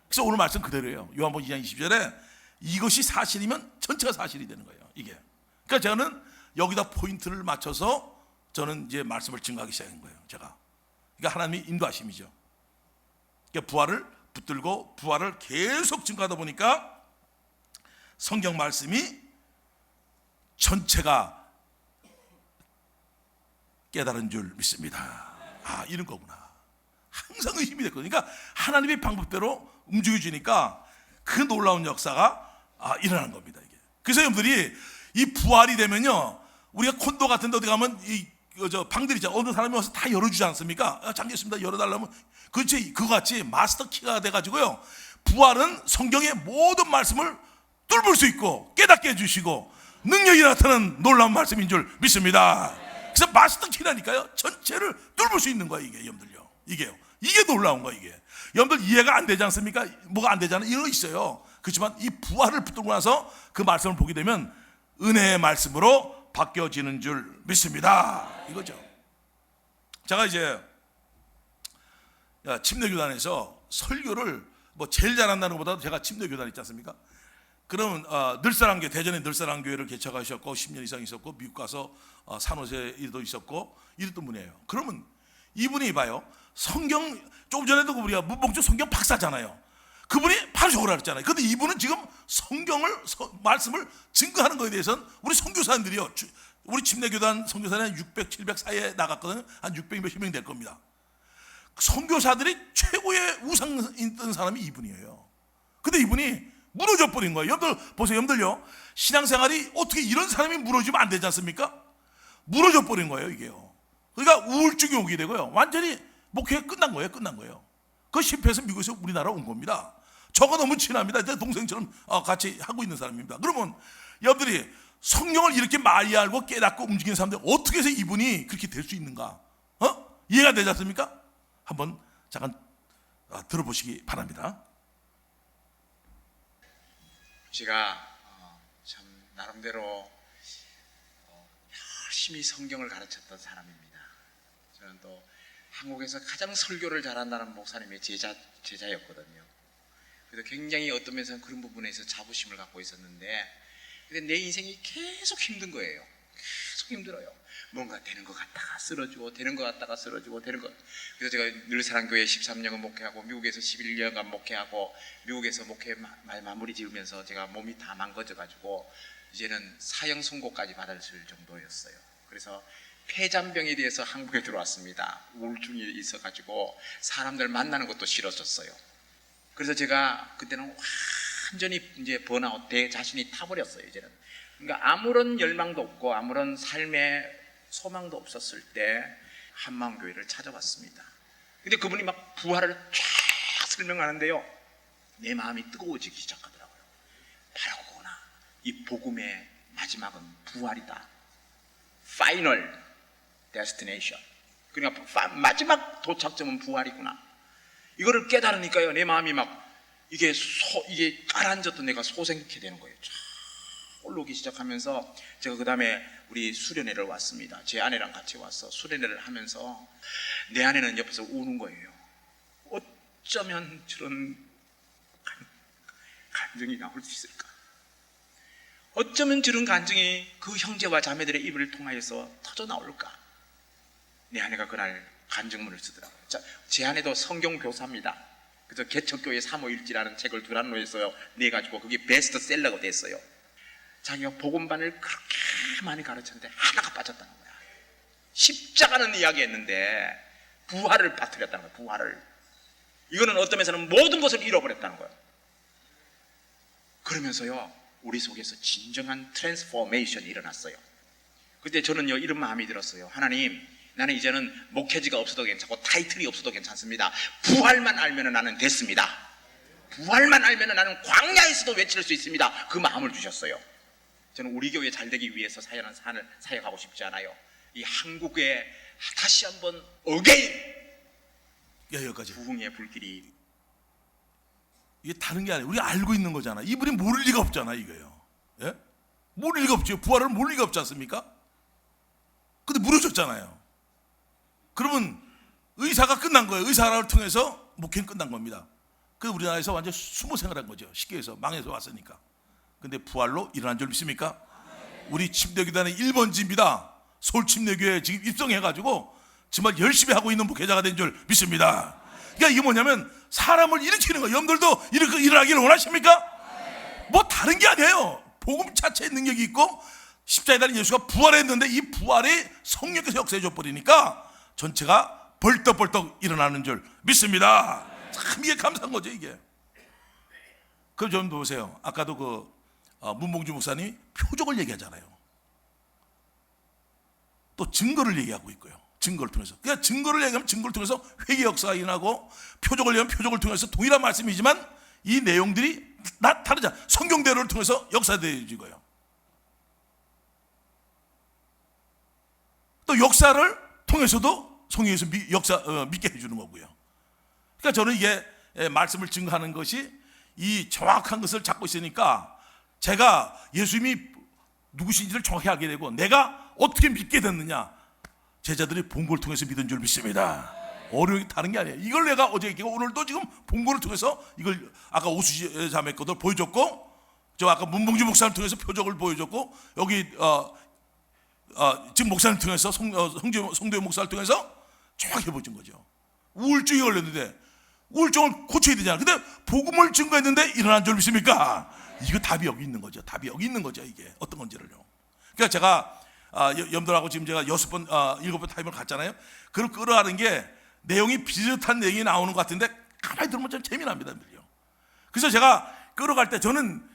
Speaker 1: 그래서 오늘 말씀 그대로예요. 요한복음 2장 20절에 이것이 사실이면 전체가 사실이 되는 거예요, 이게. 그러니까 저는 여기다 포인트를 맞춰서 저는 이제 말씀을 증거하기 시작한 거예요, 제가. 그러니까 하나님이 인도하심이죠. 그러니까 부활을 붙들고 부활을 계속 증거하다 보니까 성경 말씀이 전체가 깨달은 줄 믿습니다. 아, 이런 거구나. 항상 의심이 됐거든요. 그러니까 하나님의 방법대로 움직여주니까 그 놀라운 역사가 일어나는 겁니다, 이게. 그래서 여러분들이 이 부활이 되면요, 우리가 콘도 같은 데 어디 가면 방들 있잖아요. 어느 사람이 와서 다 열어주지 않습니까? 잠겼습니다. 열어달라면. 그렇지. 그거 같이 마스터 키가 돼가지고요, 부활은 성경의 모든 말씀을 뚫을 수 있고 깨닫게 해주시고 능력이 나타나는 놀라운 말씀인 줄 믿습니다. 그래서 마스터 키라니까요. 전체를 뚫을 수 있는 거예요, 이게, 여러분들요. 이게요. 이게 놀라운 거예요, 이게. 여러분들 이해가 안 되지 않습니까? 뭐가 안 되잖아요. 이런 거 있어요. 그렇지만 이 부활을 붙들고 나서 그 말씀을 보게 되면 은혜의 말씀으로 바뀌어지는 줄 믿습니다. 이거죠. 제가 이제 침례교단에서 설교를 뭐 제일 잘한다는 것보다 제가 침례교단 있지 않습니까? 그러면 늘사랑교회, 대전에 늘사랑교회를 개척하셨고 10년 이상 있었고 미국 가서 산호세에도 있었고 이랬던 분이에요. 그러면 이분이 봐요, 성경 조금 전에도 우리가 문봉주 성경 박사잖아요. 그분이 바로 저거라 그랬잖아요. 그런데 이분은 지금 말씀을 증거하는 것에 대해서는 우리 선교사님들이요, 우리 침례교단 선교사는 600, 700 사이에 나갔거든요. 한 600 몇십 명 될 겁니다. 선교사들이 최고의 우상 있던 사람이 이분이에요. 근데 이분이 무너져 버린 거예요. 여러분들 보세요, 여러분들요, 신앙생활이 어떻게 이런 사람이 무너지면 안 되지 않습니까? 무너져 버린 거예요, 이게요. 그러니까 우울증이 오게 되고요, 완전히 목회가 끝난 거예요. 그 실패해서 미국에서 우리나라 온 겁니다. 저가 너무 친합니다. 제 동생처럼 같이 하고 있는 사람입니다. 그러면 여러분들이 성령을 이렇게 많이 알고 깨닫고 움직이는 사람들 어떻게 해서 이분이 그렇게 될 수 있는가? 이해가 되지 않습니까? 한번 잠깐 들어보시기 바랍니다.
Speaker 5: 제가 참 나름대로 열심히 성경을 가르쳤던 사람입니다. 저는 또 한국에서 가장 설교를 잘한다는 목사님의 제자였거든요. 그래서 굉장히 어떤 면에서는 그런 부분에서 자부심을 갖고 있었는데, 근데 내 인생이 계속 힘든 거예요. 계속 힘들어요. 뭔가 되는 것 같다가 쓰러지고 되는 것 같다가 쓰러지고 되는 것. 그래서 제가 늘사랑교회 13년간 목회하고 미국에서 11년간 목회하고 미국에서 목회 마무리 지으면서 제가 몸이 다 망가져가지고 이제는 사형 선고까지 받을 정도였어요. 그래서 폐잔병에 대해서 한국에 들어왔습니다. 우울증이 있어가지고 사람들 만나는 것도 싫어졌어요. 그래서 제가 그때는 완전히 이제 번아웃 대 자신이 타버렸어요. 이제는. 그러니까 아무런 열망도 없고 아무런 삶의 소망도 없었을 때 한마음교회를 찾아왔습니다. 근데 그분이 막 부활을 쫙 설명하는데요, 내 마음이 뜨거워지기 시작하더라고요. 바로 그거나, 이 복음의 마지막은 부활이다. 파이널 데스티네이션. 그러니까 마지막 도착점은 부활이구나. 이거를 깨달으니까요, 내 마음이 막 이게 가라앉았던 내가 소생케 되는 거예요. 쫙 올라오기 시작하면서 제가 그 다음에 우리 수련회를 왔습니다. 제 아내랑 같이 와서 수련회를 하면서 내 아내는 옆에서 우는 거예요. 어쩌면 저런 감정이 나올 수 있을까? 어쩌면 저런 감정이 그 형제와 자매들의 입을 통하여서 터져 나올까? 내 아내가 그날 간증문을 쓰더라고요. 제 아내도 성경 교사입니다. 그래서 개척교회 351지라는 책을 두란노에서 내가지고 그게 베스트셀러가 됐어요. 자기가 복음반을 그렇게 많이 가르쳤는데 하나가 빠졌다는 거야. 십자가는 이야기했는데 부활을 빠뜨렸다는 거야. 부활을. 이거는 어떤 면에서는 모든 것을 잃어버렸다는 거예요. 그러면서요, 우리 속에서 진정한 트랜스포메이션이 일어났어요. 그때 저는요, 이런 마음이 들었어요. 하나님, 나는 이제는 목회지가 없어도 괜찮고 타이틀이 없어도 괜찮습니다. 부활만 알면 나는 됐습니다. 부활만 알면 나는 광야에서도 외칠 수 있습니다. 그 마음을 주셨어요. 저는 우리 교회 잘 되기 위해서 사역하고 싶지 않아요. 이 한국에 다시 한번 어게인
Speaker 1: 여기까지.
Speaker 5: 부흥의 불길이.
Speaker 1: 이게 다른 게 아니에요. 우리가 알고 있는 거잖아. 이분이 모를 리가 없잖아, 이거요. 예? 모를 리가 없죠. 부활을 모를 리가 없지 않습니까? 근데 물어줬잖아요. 그러면 의사가 끝난 거예요. 의사를 통해서 목회는 끝난 겁니다. 그 우리나라에서 완전 수모 생활한 거죠. 쉽게 해서 망해서 왔으니까. 근데 부활로 일어난 줄 믿습니까? 우리 침례교단의 1번지입니다. 서울 침례교회 지금 입성해가지고 정말 열심히 하고 있는 목회자가 된 줄 믿습니다. 그러니까 이게 뭐냐면 사람을 일으키는 거예요. 여러분들도 일어나기를 원하십니까? 뭐 다른 게 아니에요. 복음 자체의 능력이 있고 십자가에 달린 예수가 부활했는데 이 부활이 성령께서 역사해 줘 버리니까 전체가 벌떡벌떡 일어나는 줄 믿습니다. 참 이게 감사한 거죠, 이게. 그럼 좀 보세요. 아까도 문봉주 목사님이 표적을 얘기하잖아요. 또 증거를 얘기하고 있고요. 증거를 통해서. 그러니까 증거를 얘기하면 증거를 통해서 회개 역사가 일어나고 표적을 얘기하면 표적을 통해서 동일한 말씀이지만 이 내용들이 다르잖아요. 성경대로를 통해서 역사되어지고요. 또 역사를 통해서도 성령에서 믿게 해주는 거고요. 그러니까 저는 이게 말씀을 증거하는 것이 이 정확한 것을 잡고 있으니까 제가 예수님이 누구신지를 정확히 알게 되고 내가 어떻게 믿게 됐느냐, 제자들이 본고를 통해서 믿은 줄 믿습니다. 어려움이 다른 게 아니에요. 이걸 내가 어제 얘기하고 오늘도 지금 본고를 통해서 이걸 아까 오수지 자매 것들 보여줬고, 저 아까 문봉주 목사님 통해서 표적을 보여줬고, 여기 지금 목사님 통해서 성도의 목사를 통해서 정확히 보여준 거죠. 우울증이 걸렸는데 우울증을 고쳐야 되잖아요. 근데 복음을 증거했는데 일어난 줄 믿습니까? 이거 답이 여기 있는 거죠. 답이 여기 있는 거죠. 이게 어떤 건지를요. 그러니까 제가 염도하고 지금 제가 6번, 7번 타임을 갔잖아요. 그걸 끌어가는 게 내용이 비슷한 내용이 나오는 것 같은데 가만히 들으면 좀 재미납니다. 그래서 제가 끌어갈 때 저는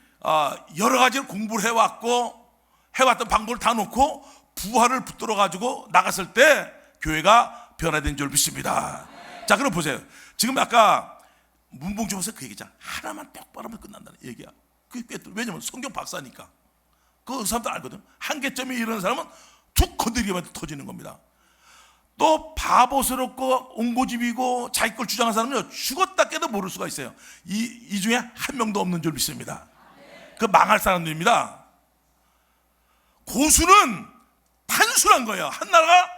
Speaker 1: 여러 가지를 공부를 해왔던 방법을 다 놓고 부활을 붙들어 가지고 나갔을 때 교회가 변화된 줄 믿습니다. 자, 그럼 보세요. 지금 아까 문봉주 목사 그 얘기잖아. 하나만 똑바로 하면 끝난다는 얘기야. 왜냐면 성경 박사니까. 그 사람들 알거든. 한계점이 이런 사람은 툭 건드리기만 터지는 겁니다. 또 바보스럽고 옹고집이고 자기 걸 주장하는 사람은요, 죽었다 깨도 모를 수가 있어요. 이 중에 한 명도 없는 줄 믿습니다. 그 망할 사람들입니다. 고수는 단순한 거예요. 한 나라가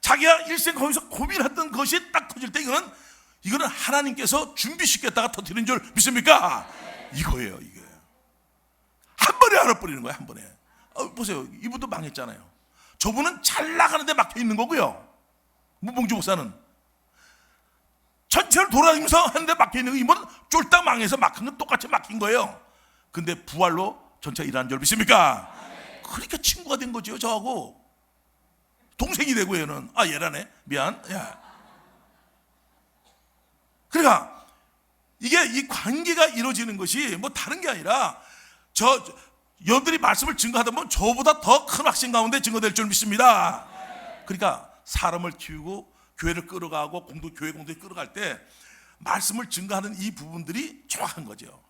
Speaker 1: 자기가 일생 거기서 고민했던 것이 딱 터질 때 이거는 하나님께서 준비시켰다가 터뜨린 줄 믿습니까? 이거예요, 이게. 한 번에 알아버리는 거예요, 한 번에. 보세요. 이분도 망했잖아요. 저분은 잘 나가는데 막혀 있는 거고요. 문봉주 목사는 전체를 돌아다니면서 하는데 막혀 있는 거, 이분은 쫄딱 망해서 막힌 건 똑같이 막힌 거예요. 근데 부활로 전체가 일어난 줄 믿습니까? 그러니까 친구가 된 거죠. 저하고 동생이 되고, 얘는 얘라네, 미안. 야. 그러니까 이게 이 관계가 이루어지는 것이 뭐 다른 게 아니라, 여러분들이 말씀을 증거하다 보면 저보다 더 큰 확신 가운데 증거될 줄 믿습니다. 그러니까 사람을 키우고 교회를 끌어가고 교회 공동체 끌어갈 때 말씀을 증거하는 이 부분들이 정확한 거죠.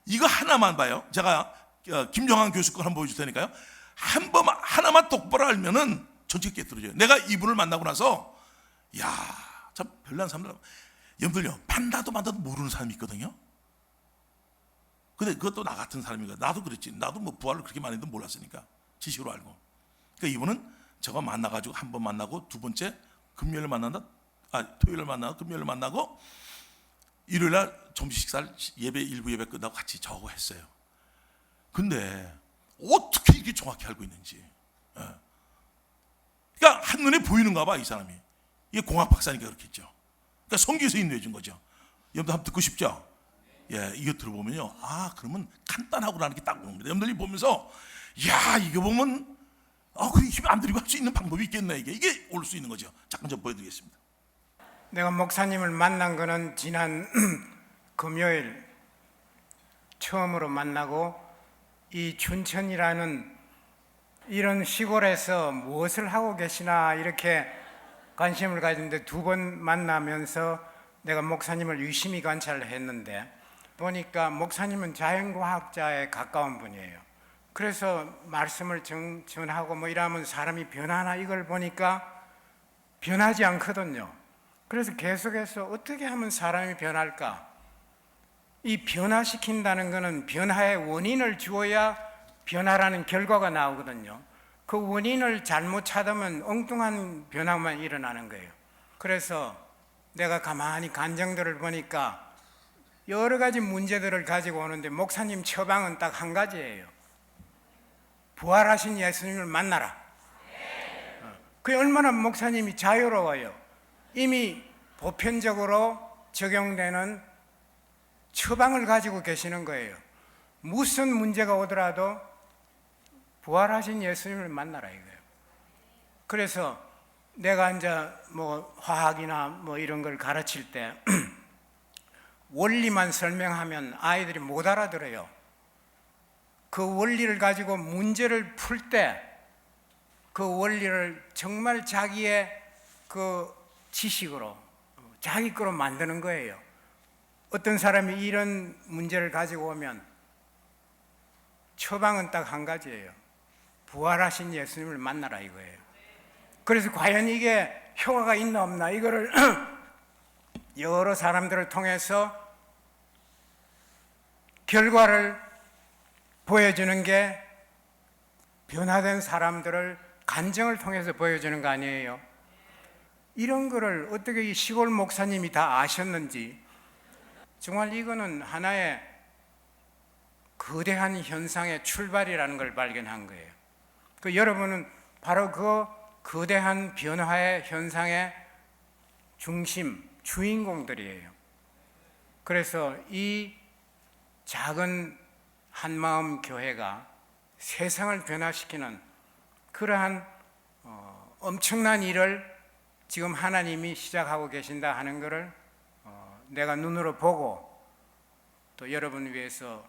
Speaker 1: 이거 하나만 봐요. 제가 김정한 교수 거 한번 보여줄 테니까요. 한 번 하나만 똑바로 알면은 전체 깨뜨려져요. 내가 이분을 만나고 나서 참 별난 사람들, 여러분들요, 만나도 모르는 사람이 있거든요. 근데 그것도 나 같은 사람이거든. 나도 그랬지. 나도 뭐 부활을 그렇게 많이 했는데 몰랐으니까 지식으로 알고. 그러니까 이분은 제가 만나가지고 한 번 만나고, 두 번째 금요일을 만난다. 토요일을 만나고 금요일을 만나고, 일요일날 점심 식사를 예배, 일부 예배 끝나고 같이 저하고 했어요. 근데 어떻게 이렇게 정확히 알고 있는지. 그러니까 한눈에 보이는가 봐, 이 사람이. 이게 공학 박사니까 그렇겠죠. 그러니까 성경에서 인도해 준 거죠. 여러분들 한번 듣고 싶죠? 이거 들어보면요, 그러면 간단하고라는 게 딱 옵니다. 여러분들이 보면서, 이거 보면 그게 힘 안 들이고 할 수 있는 방법이 있겠네. 이게 올 수 있는 거죠. 잠깐 좀 보여드리겠습니다.
Speaker 6: 내가 목사님을 만난 거는 지난 금요일 처음으로 만나고, 이 춘천이라는 이런 시골에서 무엇을 하고 계시나 이렇게 관심을 가졌는데, 두 번 만나면서 내가 목사님을 유심히 관찰을 했는데, 보니까 목사님은 자연과학자에 가까운 분이에요. 그래서 말씀을 전하고 뭐 이러면 사람이 변하나, 이걸 보니까 변하지 않거든요. 그래서 계속해서 어떻게 하면 사람이 변할까? 이 변화시킨다는 것은 변화의 원인을 주어야 변화라는 결과가 나오거든요. 그 원인을 잘못 찾으면 엉뚱한 변화만 일어나는 거예요. 그래서 내가 가만히 간증들을 보니까 여러 가지 문제들을 가지고 오는데, 목사님 처방은 딱 한 가지예요. 부활하신 예수님을 만나라. 그게 얼마나 목사님이 자유로워요. 이미 보편적으로 적용되는 처방을 가지고 계시는 거예요. 무슨 문제가 오더라도 부활하신 예수님을 만나라 이거예요. 그래서 내가 이제 뭐 화학이나 뭐 이런 걸 가르칠 때 원리만 설명하면 아이들이 못 알아들어요. 그 원리를 가지고 문제를 풀 때 그 원리를 정말 자기의 그 지식으로, 자기 거로 만드는 거예요. 어떤 사람이 이런 문제를 가지고 오면 처방은 딱 한 가지예요. 부활하신 예수님을 만나라 이거예요. 그래서 과연 이게 효과가 있나 없나, 이거를 여러 사람들을 통해서 결과를 보여주는 게 변화된 사람들을 간증을 통해서 보여주는 거 아니에요. 이런 거를 어떻게 이 시골 목사님이 다 아셨는지, 정말 이거는 하나의 거대한 현상의 출발이라는 걸 발견한 거예요. 여러분은 바로 그 거대한 변화의 현상의 중심, 주인공들이에요. 그래서 이 작은 한마음 교회가 세상을 변화시키는 그러한 엄청난 일을 지금 하나님이 시작하고 계신다 하는 것을 내가 눈으로 보고, 또 여러분을 위해서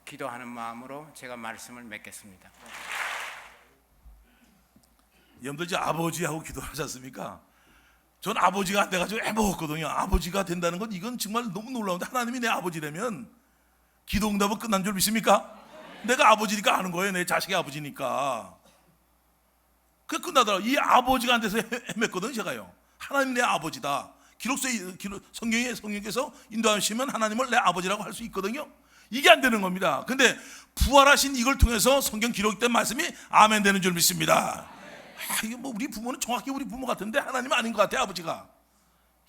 Speaker 6: 기도하는 마음으로 제가 말씀을 맺겠습니다.
Speaker 1: 여러분들 이제 아버지하고 기도하지 않습니까? 전 아버지가 안 돼가지고 애먹었거든요. 아버지가 된다는 건 이건 정말 너무 놀라운데, 하나님이 내 아버지라면 기도 응답은 끝난 줄 믿습니까? 내가 아버지니까 아는 거예요. 내 자식이 아버지니까. 그게 끝나더라고요. 이 아버지가 안 돼서 헤맸거든요, 제가요. 하나님 내 아버지다. 성경께서 인도하시면 하나님을 내 아버지라고 할 수 있거든요. 이게 안 되는 겁니다. 근데 부활하신 이걸 통해서 성경 기록된 말씀이 아멘 되는 줄 믿습니다. 이게 뭐 우리 부모는 정확히 우리 부모 같은데 하나님은 아닌 것 같아요, 아버지가.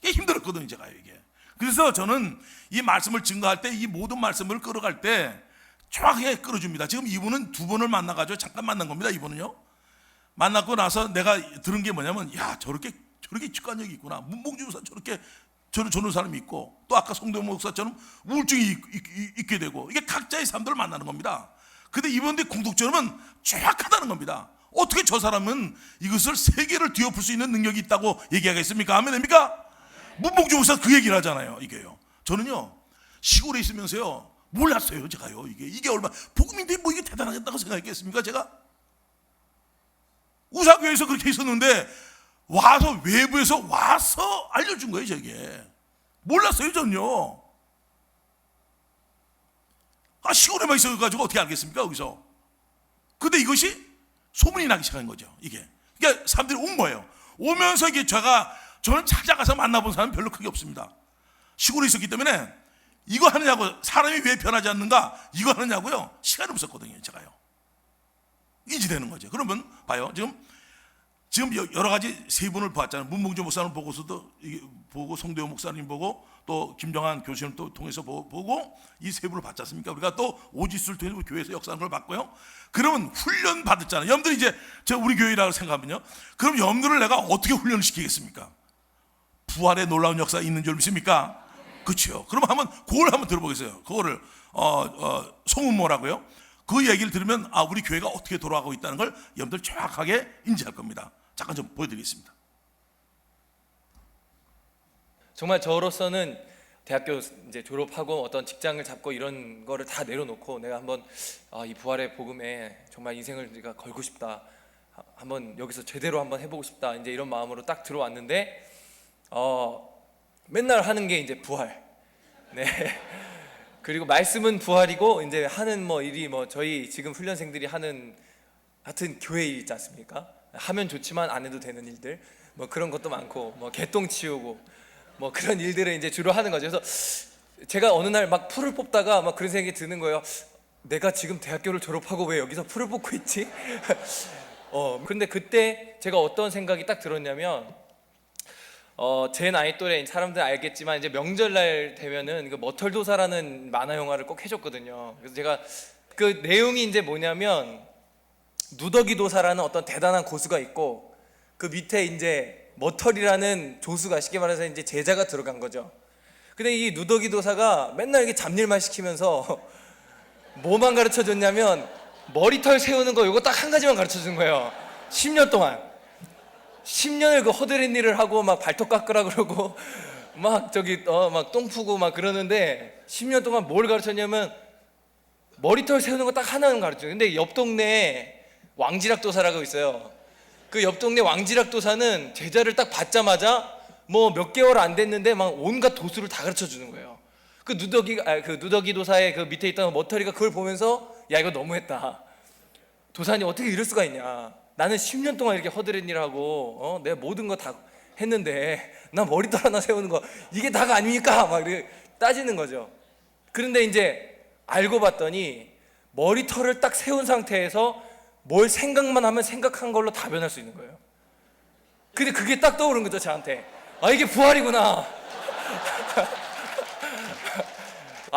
Speaker 1: 이게 힘들었거든요, 제가 이게. 그래서 저는 이 말씀을 증거할 때, 이 모든 말씀을 끌어갈 때 정확하게 끌어줍니다. 지금 이분은 두 번을 만나가지고 잠깐 만난 겁니다, 이분은요. 만나고 나서 내가 들은 게 뭐냐면, 야, 저렇게 직관력이 있구나. 문봉주 목사 저런 사람이 있고, 또 아까 송대문 목사처럼 우울증이 있게 되고, 이게 각자의 삶들을 만나는 겁니다. 근데 이분들의 공통점은 정확하다는 겁니다. 어떻게 저 사람은 이것을 세계를 뒤엎을 수 있는 능력이 있다고 얘기하겠습니까? 아멘 됩니까? 문봉주 목사 그 얘기를 하잖아요. 이게요. 저는요, 시골에 있으면서요, 몰랐어요. 제가요, 이게 얼마 복음인데 뭐 이게 대단하겠다고 생각했겠습니까? 제가 우사교회에서 그렇게 있었는데 와서, 외부에서 와서 알려준 거예요. 저게 몰랐어요. 전요. 시골에만 있어가지고 어떻게 알겠습니까? 여기서. 근데 이것이 소문이 나기 시작한 거죠. 이게. 그러니까 사람들이 온 거예요. 오면서 이게 저는 찾아가서 만나본 사람은 별로 크게 없습니다. 시골에 있었기 때문에 이거 하느냐고, 사람이 왜 변하지 않는가, 이거 하느냐고요, 시간이 없었거든요. 제가요. 인지되는 거죠. 그러면 봐요. 지금 여러 가지 세 분을 봤잖아요. 문봉주 목사님 보고서도 보고, 송대호 목사님 보고, 또 김정한 교수님 또 통해서 보고, 이 세 분을 봤지 않습니까? 우리가 또 오지수를 통해서 교회에서 역사하는 걸 봤고요. 그러면 훈련 받았잖아요. 여러분들이 이제 우리 교회라고 생각하면요, 그럼 여러분들을 내가 어떻게 훈련을 시키겠습니까? 부활의 놀라운 역사 있는 줄 믿습니까? 그렇죠. 그럼 그걸 한번 들어보겠어요. 그거를 송은모라고요. 그 얘기를 들으면 우리 교회가 어떻게 돌아가고 있다는 걸 여러분들 정확하게 인지할 겁니다. 잠깐 좀 보여드리겠습니다.
Speaker 7: 정말 저로서는 대학교 이제 졸업하고 어떤 직장을 잡고 이런 거를 다 내려놓고 내가 한번 이 부활의 복음에 정말 인생을 내가 걸고 싶다, 한번 여기서 제대로 한번 해보고 싶다, 이제 이런 마음으로 딱 들어왔는데 맨날 하는 게 이제 부활. 네. 그리고 말씀은 부활이고, 이제 하는 일이 저희 지금 훈련생들이 하는 하여튼 교회 일 있지 않습니까? 하면 좋지만 안 해도 되는 일들, 그런 것도 많고, 개똥 치우고, 그런 일들을 이제 주로 하는 거죠. 그래서 제가 어느 날 막 풀을 뽑다가 그런 생각이 드는 거예요. 내가 지금 대학교를 졸업하고 왜 여기서 풀을 뽑고 있지? 근데 그때 제가 어떤 생각이 딱 들었냐면, 제 나이 또래 사람들 알겠지만 이제 명절날 되면은 그 머털도사라는 만화 영화를 꼭 해줬거든요. 그래서 제가 그 내용이 이제 뭐냐면, 누더기도사라는 어떤 대단한 고수가 있고, 그 밑에 이제 머털이라는 조수가, 쉽게 말해서 이제 제자가 들어간 거죠. 근데 이 누더기도사가 맨날 이렇게 잡일만 시키면서 뭐만 가르쳐 줬냐면, 머리털 세우는 거 이거 딱 한 가지만 가르쳐 준 거예요. 10년 동안. 10년을 그 허드렛 일을 하고 막 발톱 깎으라 그러고 막 막 똥 푸고 막 그러는데, 10년 동안 뭘 가르쳤냐면 머리털 세우는 거 딱 하나는 가르쳐요. 근데 옆 동네에 왕지락도사라고 있어요. 그 옆 동네 왕지락도사는 제자를 딱 받자마자 몇 개월 안 됐는데 막 온갖 도수를 다 가르쳐 주는 거예요. 그 누더기도사의 그 밑에 있던 머터리가 그걸 보면서, 야, 이거 너무했다. 도사님 어떻게 이럴 수가 있냐. 나는 10년 동안 이렇게 허드렛 일을 하고 내가 모든 거 다 했는데 나 머리털 하나 세우는 거 이게 다가 아닙니까? 막 이렇게 따지는 거죠. 그런데 이제 알고 봤더니 머리털을 딱 세운 상태에서 뭘 생각만 하면 생각한 걸로 다 변할 수 있는 거예요. 근데 그게 딱 떠오른 거죠, 저한테. 이게 부활이구나.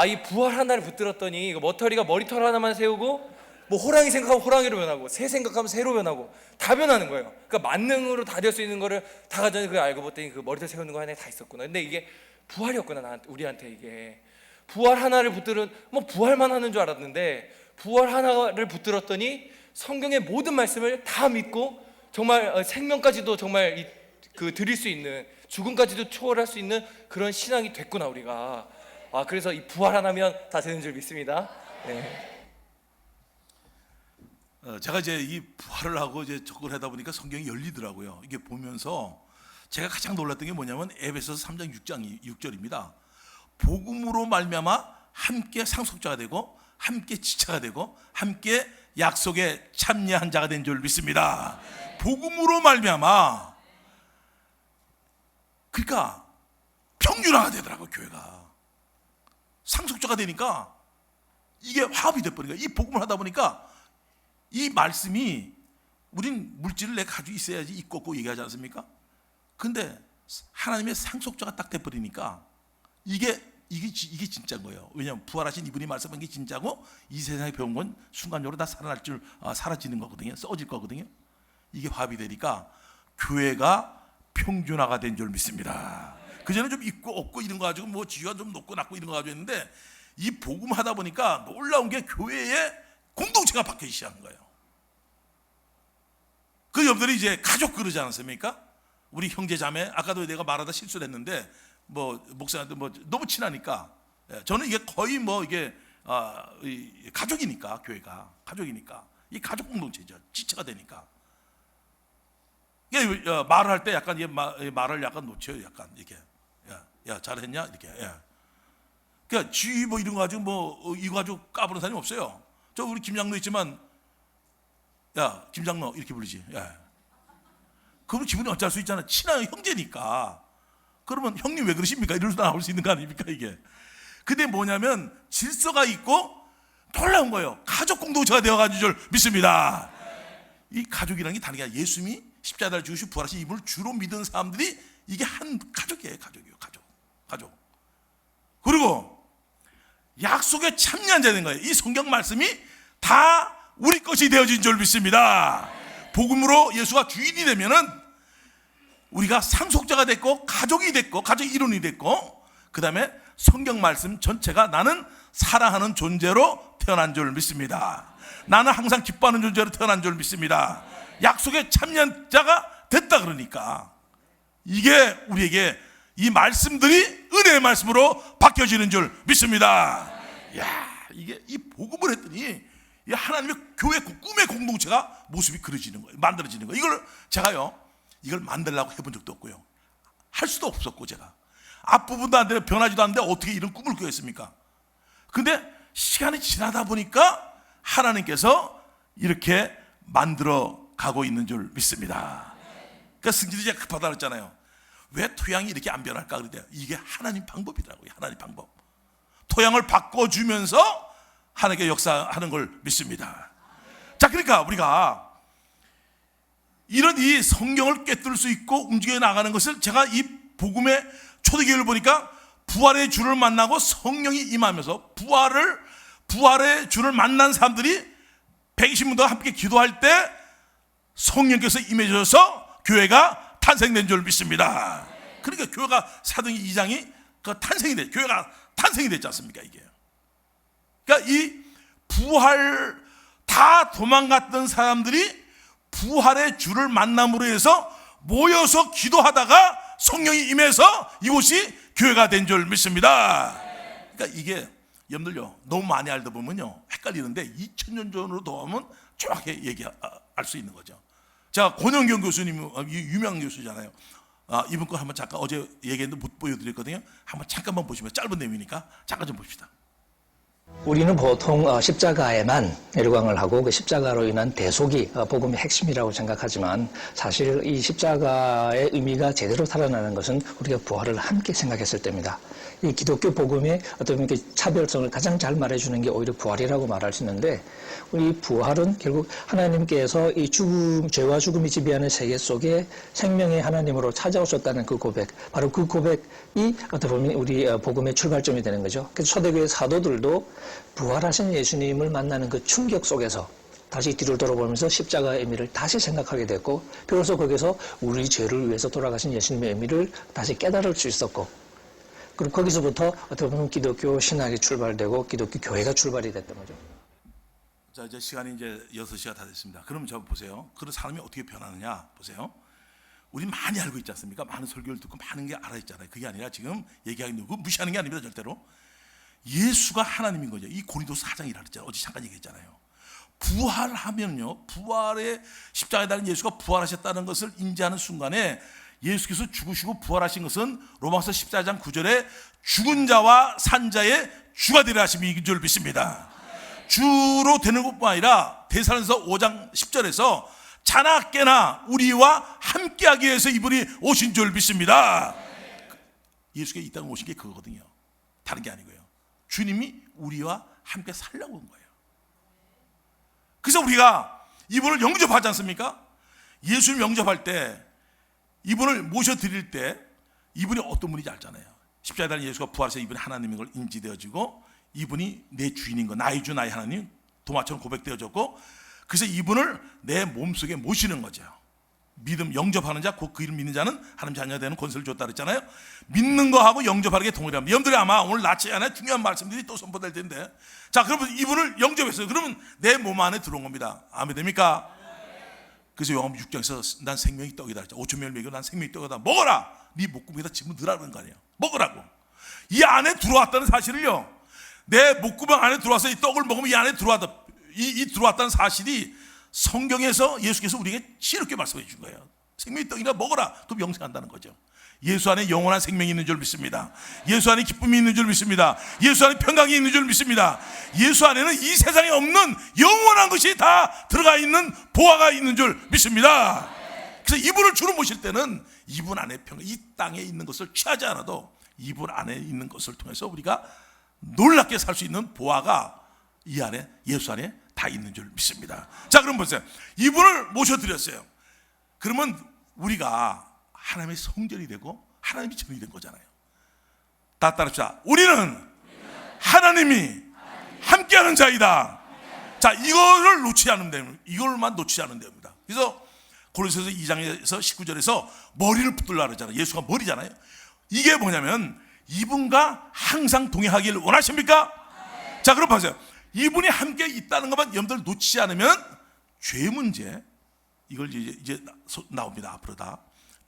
Speaker 7: 이 부활 하나를 붙들었더니 머터리가 머리털 하나만 세우고, 호랑이 생각하면 호랑이로 변하고, 새 생각하면 새로 변하고, 다 변하는 거예요. 그러니까 만능으로 다 될 수 있는 거를 다 가져니, 그걸 알고 봤더니 그 머리털 세우는 거 하나에 다 있었구나. 근데 이게 부활이었구나, 우리한테. 이게 부활 하나를 붙들은, 부활만 하는 줄 알았는데, 부활 하나를 붙들었더니 성경의 모든 말씀을 다 믿고, 정말 생명까지도 정말 드릴 수 있는, 죽음까지도 초월할 수 있는 그런 신앙이 됐구나, 우리가. 그래서 이 부활 하나면 다 되는 줄 믿습니다. 네.
Speaker 1: 제가 이제 이 부활을 하고 이제 접근을 하다 보니까 성경이 열리더라고요. 이게 보면서 제가 가장 놀랐던 게 뭐냐면, 에베소서 3장 6절입니다. 복음으로 말미암아 함께 상속자가 되고, 함께 지체가 되고, 함께 약속에 참여한 자가 된 줄 믿습니다. 복음으로 말미암아. 그러니까 평준화가 되더라고요, 교회가. 상속자가 되니까 이게 화합이 돼버린 거예요. 이 복음을 하다 보니까 이 말씀이, 우린 물질을 내가 가지고 있어야지 있고 없고 얘기하지 않습니까? 근데 하나님의 상속자가 딱 돼버리니까 이게 진짜인 거예요. 왜냐하면 부활하신 이분이 말씀한 게 진짜고, 이 세상에 배운 건 순간적으로 다 사라지는 거거든요. 써질 거거든요. 이게 화합이 되니까 교회가 평준화가 된 줄 믿습니다. 그전에 좀 있고 없고 이런 거 가지고 뭐 지위가 좀 높고 낮고 이런 거 가지고 했는데 이 복음 하다 보니까 놀라운 게 교회의 공동체가 바뀌기 시작한 거예요. 그 여러분들이 이제 가족 그러지 않습니까? 우리 형제 자매, 아까도 내가 말하다 실수를 했는데 뭐 목사한테 뭐 너무 친하니까 저는 이게 거의 뭐 이게 가족이니까, 교회가 가족이니까 이 가족 공동체죠. 지체가 되니까 이게 말을 할 때 약간 말을 약간 놓쳐요. 약간 이렇게 야 잘했냐 이렇게. 그러니까 지휘 뭐 이런 거 가지고 뭐 이거 가지고 까부는 사람이 없어요. 저 우리 김장로 있지만 야 김장로 이렇게 부르지. 그러면 기분이 어쩔 수 있잖아. 친한 형제니까. 그러면 형님 왜 그러십니까? 이러면서 나올 수 있는 거 아닙니까 이게. 근데 뭐냐면 질서가 있고 놀라운 거예요. 가족 공동체가 되어가지고 줄 믿습니다. 이 가족이라는 게 다른 게 아니라 예수님이 십자가를 죽으시고 부활하신 이분을 주로 믿은 사람들이 이게 한 가족이에요. 가족이에요. 가족. 그리고 약속에 참여한 자 된 거예요. 이 성경 말씀이 다 우리 것이 되어진 줄 믿습니다. 복음으로 예수가 주인이 되면은 우리가 상속자가 됐고 가족이 됐고 가족 일원이 됐고 그 다음에 성경 말씀 전체가 나는 사랑하는 존재로 태어난 줄 믿습니다. 나는 항상 기뻐하는 존재로 태어난 줄 믿습니다. 약속에 참여한 자가 됐다 그러니까 이게 우리에게 이 말씀들이 은혜의 말씀으로 바뀌어지는 줄 믿습니다. 이게 이 복음을 했더니 이 하나님의 교회 꿈의 공동체가 모습이 그려지는 거예요. 만들어지는 거예요. 이걸 제가요 이걸 만들려고 해본 적도 없고요. 할 수도 없었고 제가 앞부분도 안 되고 변하지도 않는데 어떻게 이런 꿈을 꾸겠습니까? 근데 시간이 지나다 보니까 하나님께서 이렇게 만들어 가고 있는 줄 믿습니다. 그러니까 승진이 제가 급하다 그랬잖아요. 왜 토양이 이렇게 안 변할까 그랬대요. 이게 하나님 방법이더라고요. 하나님 방법. 토양을 바꿔주면서 하나님께 역사하는 걸 믿습니다. 자, 그러니까 우리가 이런 이 성경을 꿰뚫을 수 있고 움직여 나가는 것을 제가 이 복음의 초대교회를 보니까 부활의 주를 만나고 성령이 임하면서 부활의 주를 만난 사람들이 120분과 함께 기도할 때 성령께서 임해주셔서 교회가 탄생된 줄 믿습니다. 그러니까 교회가 사도행전 2장이 그 탄생이 돼. 교회가 탄생이 됐지 않습니까 이게. 그러니까 이 부활 다 도망갔던 사람들이 부활의 주를 만남으로 해서 모여서 기도하다가 성령이 임해서 이곳이 교회가 된 줄 믿습니다. 그러니까 이게 여러분들요 너무 많이 알다 보면요 헷갈리는데 2000년 전으로 돌아오면 정확하게 얘기할 수 있는 거죠. 제가 권영경 교수님 유명한 교수잖아요. 이분 거 한번 잠깐 어제 얘기했는데 못 보여드렸거든요. 한번 잠깐만 보시면 짧은 내용이니까 잠깐 좀 봅시다.
Speaker 8: 우리는 보통 십자가에만 열광을 하고 그 십자가로 인한 대속이 복음의 핵심이라고 생각하지만 사실 이 십자가의 의미가 제대로 살아나는 것은 우리가 부활을 함께 생각했을 때입니다. 이 기독교 복음의 어떤 차별성을 가장 잘 말해주는 게 오히려 부활이라고 말할 수 있는데 이 부활은 결국 하나님께서 이 죄와 죽음이 지배하는 세계 속에 생명의 하나님으로 찾아오셨다는 그 고백, 바로 그 고백이 어떻게 보면 우리 복음의 출발점이 되는 거죠. 그래서 초대교회 사도들도 부활하신 예수님을 만나는 그 충격 속에서 다시 뒤를 돌아보면서 십자가의 의미를 다시 생각하게 됐고 비로소 거기서 우리 죄를 위해서 돌아가신 예수님의 의미를 다시 깨달을 수 있었고 그리고 거기서부터 어떻게 보면 기독교 신학이 출발되고 기독교 교회가 출발이 됐던 거죠.
Speaker 1: 자, 이제 시간이 이제 6시가 다 됐습니다. 그럼 저 보세요. 그런 사람이 어떻게 변하느냐 보세요. 우리 많이 알고 있지 않습니까? 많은 설교를 듣고 많은 게 알아 있잖아요. 그게 아니라 지금 얘기하는 거 무시하는 게 아닙니다. 절대로. 예수가 하나님인 거죠. 이 고린도서 4장이라 그랬잖아요. 어제 잠깐 얘기했잖아요. 부활하면요. 부활의 십자가에 달린 예수가 부활하셨다는 것을 인지하는 순간에 예수께서 죽으시고 부활하신 것은 로마서 14장 9절에 죽은 자와 산 자의 주가 되려 하심인 줄 믿습니다. 주로 되는 것뿐 아니라 데살로니가서 5장 10절에서 자나 깨나 우리와 함께하기 위해서 이분이 오신 줄 믿습니다. 예수가 이 땅에 오신 게 그거거든요. 다른 게 아니고요. 주님이 우리와 함께 살려고 온 거예요. 그래서 우리가 이분을 영접하지 않습니까? 예수를 영접할 때 이분을 모셔드릴 때 이분이 어떤 분인지 알잖아요. 십자가에 달린 예수가 부활해서 이분이 하나님인 걸 인지되어지고 이분이 내 주인인 거, 나의 주 나의 하나님 도마처럼 고백되어졌고 그래서 이분을 내 몸속에 모시는 거죠. 믿음 영접하는 자 곧 그 이름 믿는 자는 하나님 자녀가 되는 권세를 줬다 그랬잖아요. 믿는 거하고 영접하는 게 동일합니다. 여러분들이 아마 오늘 낮에 안에 중요한 말씀들이 또 선포될 텐데, 자 그러면 이분을 영접했어요. 그러면 내 몸 안에 들어온 겁니다. 아멘 됩니까? 그래서 요한복음 6장에서 난 생명이 떡이다. 5천 명을 먹여 난 생명이 떡이다. 먹어라. 네 목구멍에다 집어 넣으라는 거 아니에요. 먹으라고. 이 안에 들어왔다는 사실을요, 내 목구멍 안에 들어와서 이 떡을 먹으면 이 안에 들어왔다. 이 들어왔다는 사실이 성경에서 예수께서 우리에게 지혜롭게 말씀해 주신 거예요. 생명이 떡이라 먹어라. 그럼 영생한다는 거죠. 예수 안에 영원한 생명이 있는 줄 믿습니다. 예수 안에 기쁨이 있는 줄 믿습니다. 예수 안에 평강이 있는 줄 믿습니다. 예수 안에는 이 세상에 없는 영원한 것이 다 들어가 있는 보화가 있는 줄 믿습니다. 그래서 이분을 주로 모실 때는 이분 안에 평강, 이 땅에 있는 것을 취하지 않아도 이분 안에 있는 것을 통해서 우리가 놀랍게 살 수 있는 보화가 이 안에, 예수 안에 다 있는 줄 믿습니다. 자, 그럼 보세요. 이분을 모셔드렸어요. 그러면 우리가 하나님의 성전이 되고 하나님이 전이 된 거잖아요. 다 따릅시다. 우리는 하나님이 함께하는 자이다. 자, 이거를 놓치지 않으면 됩니다. 이걸만 놓치지 않으면 됩니다. 그래서 고린도서 2장에서 19절에서 머리를 붙들라 그러잖아요. 예수가 머리잖아요. 이게 뭐냐면 이분과 항상 동행하기를 원하십니까? 자, 그럼 보세요. 이분이 함께 있다는 것만 여러분들 놓치지 않으면 죄 문제, 이걸 이제 나옵니다. 앞으로 다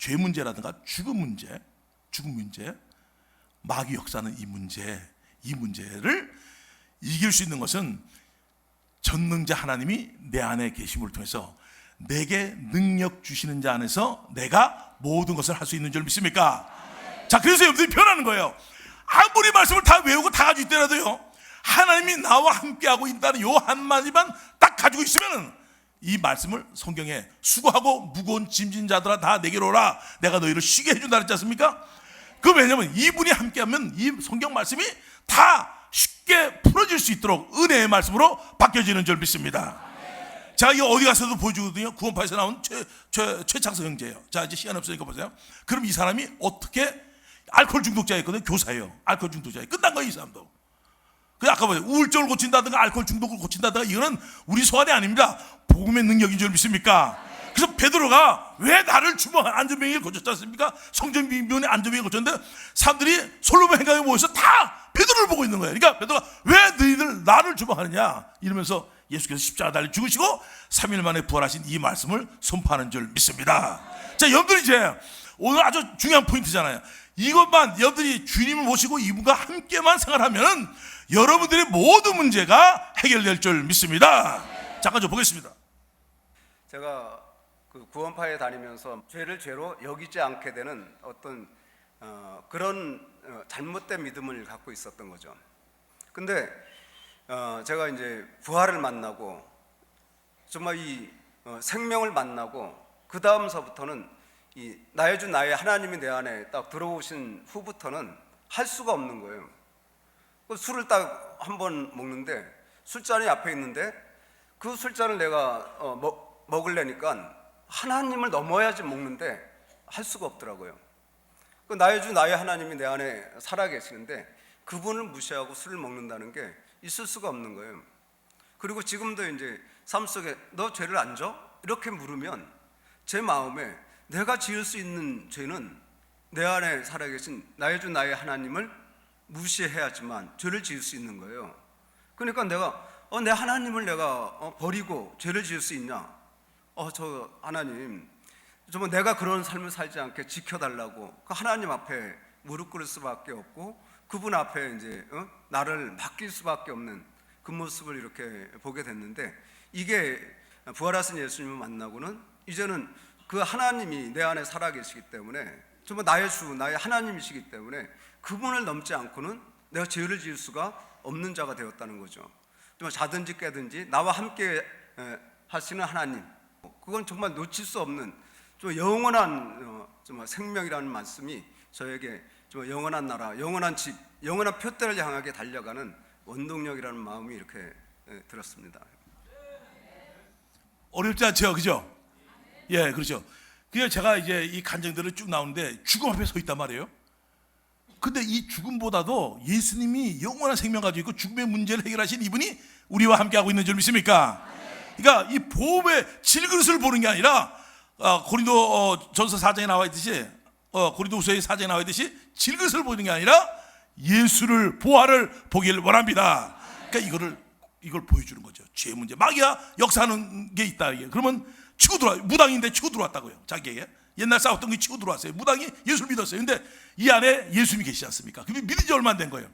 Speaker 1: 죄 문제라든가 죽음 문제, 마귀 역사는 이 문제를 이길 수 있는 것은 전능자 하나님이 내 안에 계심을 통해서 내게 능력 주시는 자 안에서 내가 모든 것을 할 수 있는 줄 믿습니까? 자, 그래서 여러분들이 변하는 거예요. 아무리 말씀을 다 외우고 다 가지고 있더라도요, 하나님이 나와 함께하고 있다는 요 한마디만 딱 가지고 있으면 이 말씀을 성경에 수고하고 무거운 짐진 자들아 다 내게로 오라, 내가 너희를 쉬게 해준다 그랬지 않습니까? 그 왜냐면 이분이 함께하면 이 성경 말씀이 다 쉽게 풀어질 수 있도록 은혜의 말씀으로 바뀌어지는 줄 믿습니다. 자, 이거 어디 가서도 보여주거든요. 구원파에서 나온 최창석 형제예요. 자, 이제 시간 없으니까 보세요. 그럼 이 사람이 어떻게, 알코올 중독자였거든요. 교사예요. 알코올 중독자예요. 끝난 거예요, 이 사람도. 그 아까 보세요. 우울증을 고친다든가 알코올 중독을 고친다든가 이거는 우리 소환이 아닙니다. 복음의 능력인 줄 믿습니까? 그래서 베드로가 왜 나를 주먹한 안전병이를 고쳤지 않습니까? 성전비변의 안전병이를 고쳤는데 사람들이 솔로몬 행각에 모여서 다 베드로를 보고 있는 거예요. 그러니까 베드로가 왜 너희들 나를 주먹하느냐 이러면서 예수께서 십자가 달려 죽으시고 3일 만에 부활하신 이 말씀을 선포하는 줄 믿습니다. 자, 여러분들이 이제 오늘 아주 중요한 포인트잖아요. 이것만 여러분들이 주님을 모시고 이분과 함께만 생활하면 여러분들의 모든 문제가 해결될 줄 믿습니다. 잠깐 좀 보겠습니다.
Speaker 9: 제가 그 구원파에 다니면서 죄를 죄로 여기지 않게 되는 어떤 그런 잘못된 믿음을 갖고 있었던 거죠. 근데 제가 이제 부활을 만나고 정말 이 생명을 만나고 그 다음서부터는 이 나의 주 나의 하나님이 내 안에 딱 들어오신 후부터는 할 수가 없는 거예요. 술을 딱 한 번 먹는데 술잔이 앞에 있는데 그 술잔을 내가 먹으려니까 하나님을 넘어야지 먹는데 할 수가 없더라고요. 그 나의 주 나의 하나님이 내 안에 살아계시는데 그분을 무시하고 술을 먹는다는 게 있을 수가 없는 거예요. 그리고 지금도 이제 삶 속에 너 죄를 안 져? 이렇게 물으면 제 마음에 내가 지을 수 있는 죄는 내 안에 살아계신 나의 주 나의 하나님을 무시해야지만 죄를 지을 수 있는 거예요. 그러니까 내가 내 하나님을 내가 버리고 죄를 지을 수 있냐? 저 하나님 정말 내가 그런 삶을 살지 않게 지켜달라고 그 하나님 앞에 무릎 꿇을 수밖에 없고 그분 앞에 이제 나를 맡길 수밖에 없는 그 모습을 이렇게 보게 됐는데, 이게 부활하신 예수님을 만나고는 이제는 그 하나님이 내 안에 살아계시기 때문에 정말 나의 주 나의 하나님이시기 때문에 그분을 넘지 않고는 내가 죄를 지을 수가 없는 자가 되었다는 거죠. 정말 자든지 깨든지 나와 함께 하시는 하나님, 그건 정말 놓칠 수 없는 좀 영원한 정말 생명이라는 말씀이 저에게 좀 영원한 나라, 영원한 집, 영원한 표대를 향하게 달려가는 원동력이라는 마음이 이렇게 들었습니다.
Speaker 1: 어렵지 않죠, 그죠? 예, 그렇죠. 그래서 제가 이제 이 간증들을 쭉 나오는데 죽음 앞에 서 있단 말이에요. 근데 이 죽음보다도 예수님이 영원한 생명 가지고 있고 죽음의 문제를 해결하신 이분이 우리와 함께하고 있는 줄 믿습니까? 그러니까 이 보험의 질그릇을 보는 게 아니라 고린도 전서 4장에 나와 있듯이 고린도 후서의 4장에 나와 있듯이 질것을 보이는 게 아니라 예수를 부활을 보길 원합니다. 그러니까 이걸 보여주는 거죠. 죄 문제. 마귀가 역사하는 게 있다. 그러면 치고 들어와. 무당인데 치고 들어왔다고요. 자기에게 옛날 싸웠던 게 치고 들어왔어요. 무당이 예수를 믿었어요. 근데 이 안에 예수님이 계시지 않습니까? 그게 믿은 지 얼마 안 된 거예요.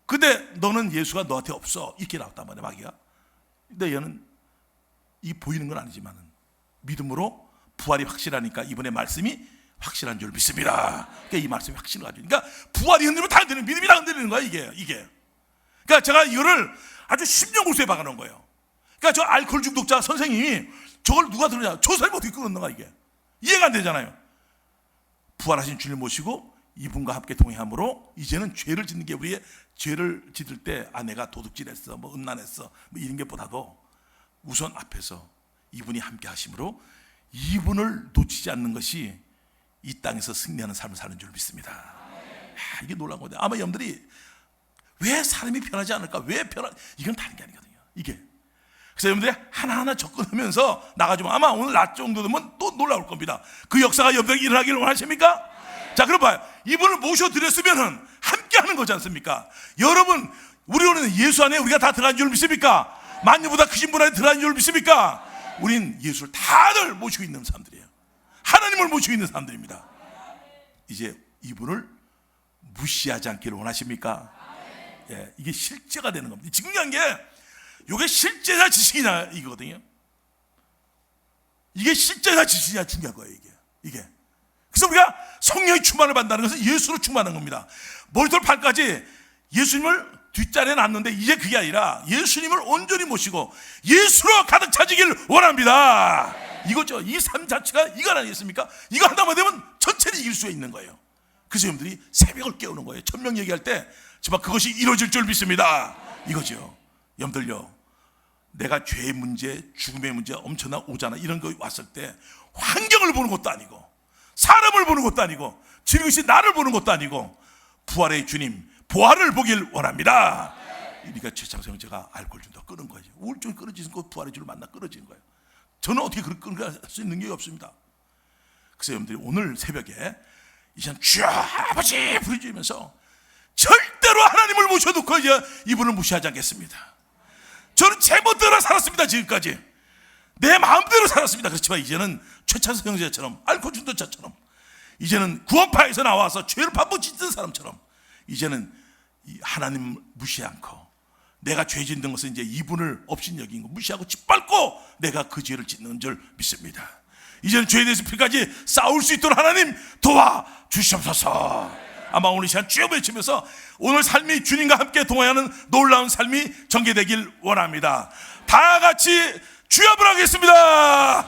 Speaker 1: 근데 너는 예수가 너한테 없어. 이렇게 나왔단 말이야, 마귀가. 근데 얘는 이 보이는 건 아니지만 믿음으로 부활이 확실하니까 이번에 말씀이 확실한 줄 믿습니다. 그러니까 이 말씀이 확신을 가지고. 그러니까 부활이 흔들리면 다 흔들리는, 믿음이 다 흔들리는 거야, 이게. 그러니까 제가 이거를 아주 심령구수에 박아놓은 거예요. 그러니까 저 알코올 중독자 선생님이 저걸 누가 들으냐, 저 사람이 어떻게 끊었는가, 이게. 이해가 안 되잖아요. 부활하신 주님 모시고 이분과 함께 동행함으로 이제는 죄를 짓는 게, 우리의 죄를 짓을 때 내가 도둑질했어, 뭐 음란했어, 뭐 이런 것보다도 우선 앞에서 이분이 함께 하심으로 이분을 놓치지 않는 것이 이 땅에서 승리하는 삶을 사는 줄 믿습니다. 이게 놀라운 건데, 아마 여러분들이 왜 사람이 변하지 않을까, 이건 다른 게 아니거든요, 이게. 그래서 여러분들이 하나하나 접근하면서 나가지면 아마 오늘 낮 정도 되면 또 놀라울 겁니다. 그 역사가 여러분에게 일어나기를 원하십니까? 자, 그럼 봐요. 이분을 모셔드렸으면 함께 하는 거지 않습니까? 여러분, 우리는 예수 안에 우리가 다 들어간 줄 믿습니까? 만유보다 크신 분 안에 들어간 줄 믿습니까? 우린 예수를 다들 모시고 있는 사람들이에요. 하나님을 모시고 있는 사람들입니다. 이제 이분을 무시하지 않기를 원하십니까? 예, 이게 실제가 되는 겁니다. 중요한 게 이게 실제냐 지식이냐 이거거든요. 이게 실제냐 지식이냐 중요한 거예요, 이게. 그래서 우리가 성령의 충만을 받는다는 것은 예수로 충만한 겁니다. 머리부터 발까지 예수님을 뒷자리에 놨는데 이제 그게 아니라 예수님을 온전히 모시고 예수로 가득 차지길 원합니다. 이거죠. 이 삶 자체가 이거 아니겠습니까? 이거 한다만 되면 전체를 이길 수 있는 거예요. 그래서 여러분들이 새벽을 깨우는 거예요. 천명 얘기할 때 정말 그것이 이루어질 줄 믿습니다. 이거죠. 여러분들요, 내가 죄의 문제, 죽음의 문제 엄청나 오잖아. 이런 거 왔을 때 환경을 보는 것도 아니고 사람을 보는 것도 아니고 지금이 나를 보는 것도 아니고 부활의 주님, 부활을 보길 원합니다. 그러니까 최창성 형제가 알코올 중독 끊은 거예요. 우울증이 끊어지는 거, 부활의 주를 만나 끊어지는 거예요. 저는 어떻게 끊을 수 있는 능력이 없습니다. 그래서 여러분들이 오늘 새벽에 이제 주여 아버지 부르짖으면서 절대로 하나님을 모셔놓고 이분을 무시하지 않겠습니다. 저는 제 멋대로 살았습니다. 지금까지 내 마음대로 살았습니다. 그렇지만 이제는 최찬석 형제처럼, 알코올 중독자처럼, 이제는 구원파에서 나와서 죄를 반복 짓는 사람처럼 이제는 하나님 무시 않고 내가 죄 짓는 것은 이제 이분을 업신여긴 거 무시하고 짓밟고 내가 그 죄를 짓는 줄 믿습니다. 이제는 죄에 대해서 피까지 싸울 수 있도록 하나님 도와주시옵소서. 아마 오늘 시간 쭉 외치면서 오늘 삶이 주님과 함께 동행하는 놀라운 삶이 전개되길 원합니다. 다 같이 주여 부르겠습니다.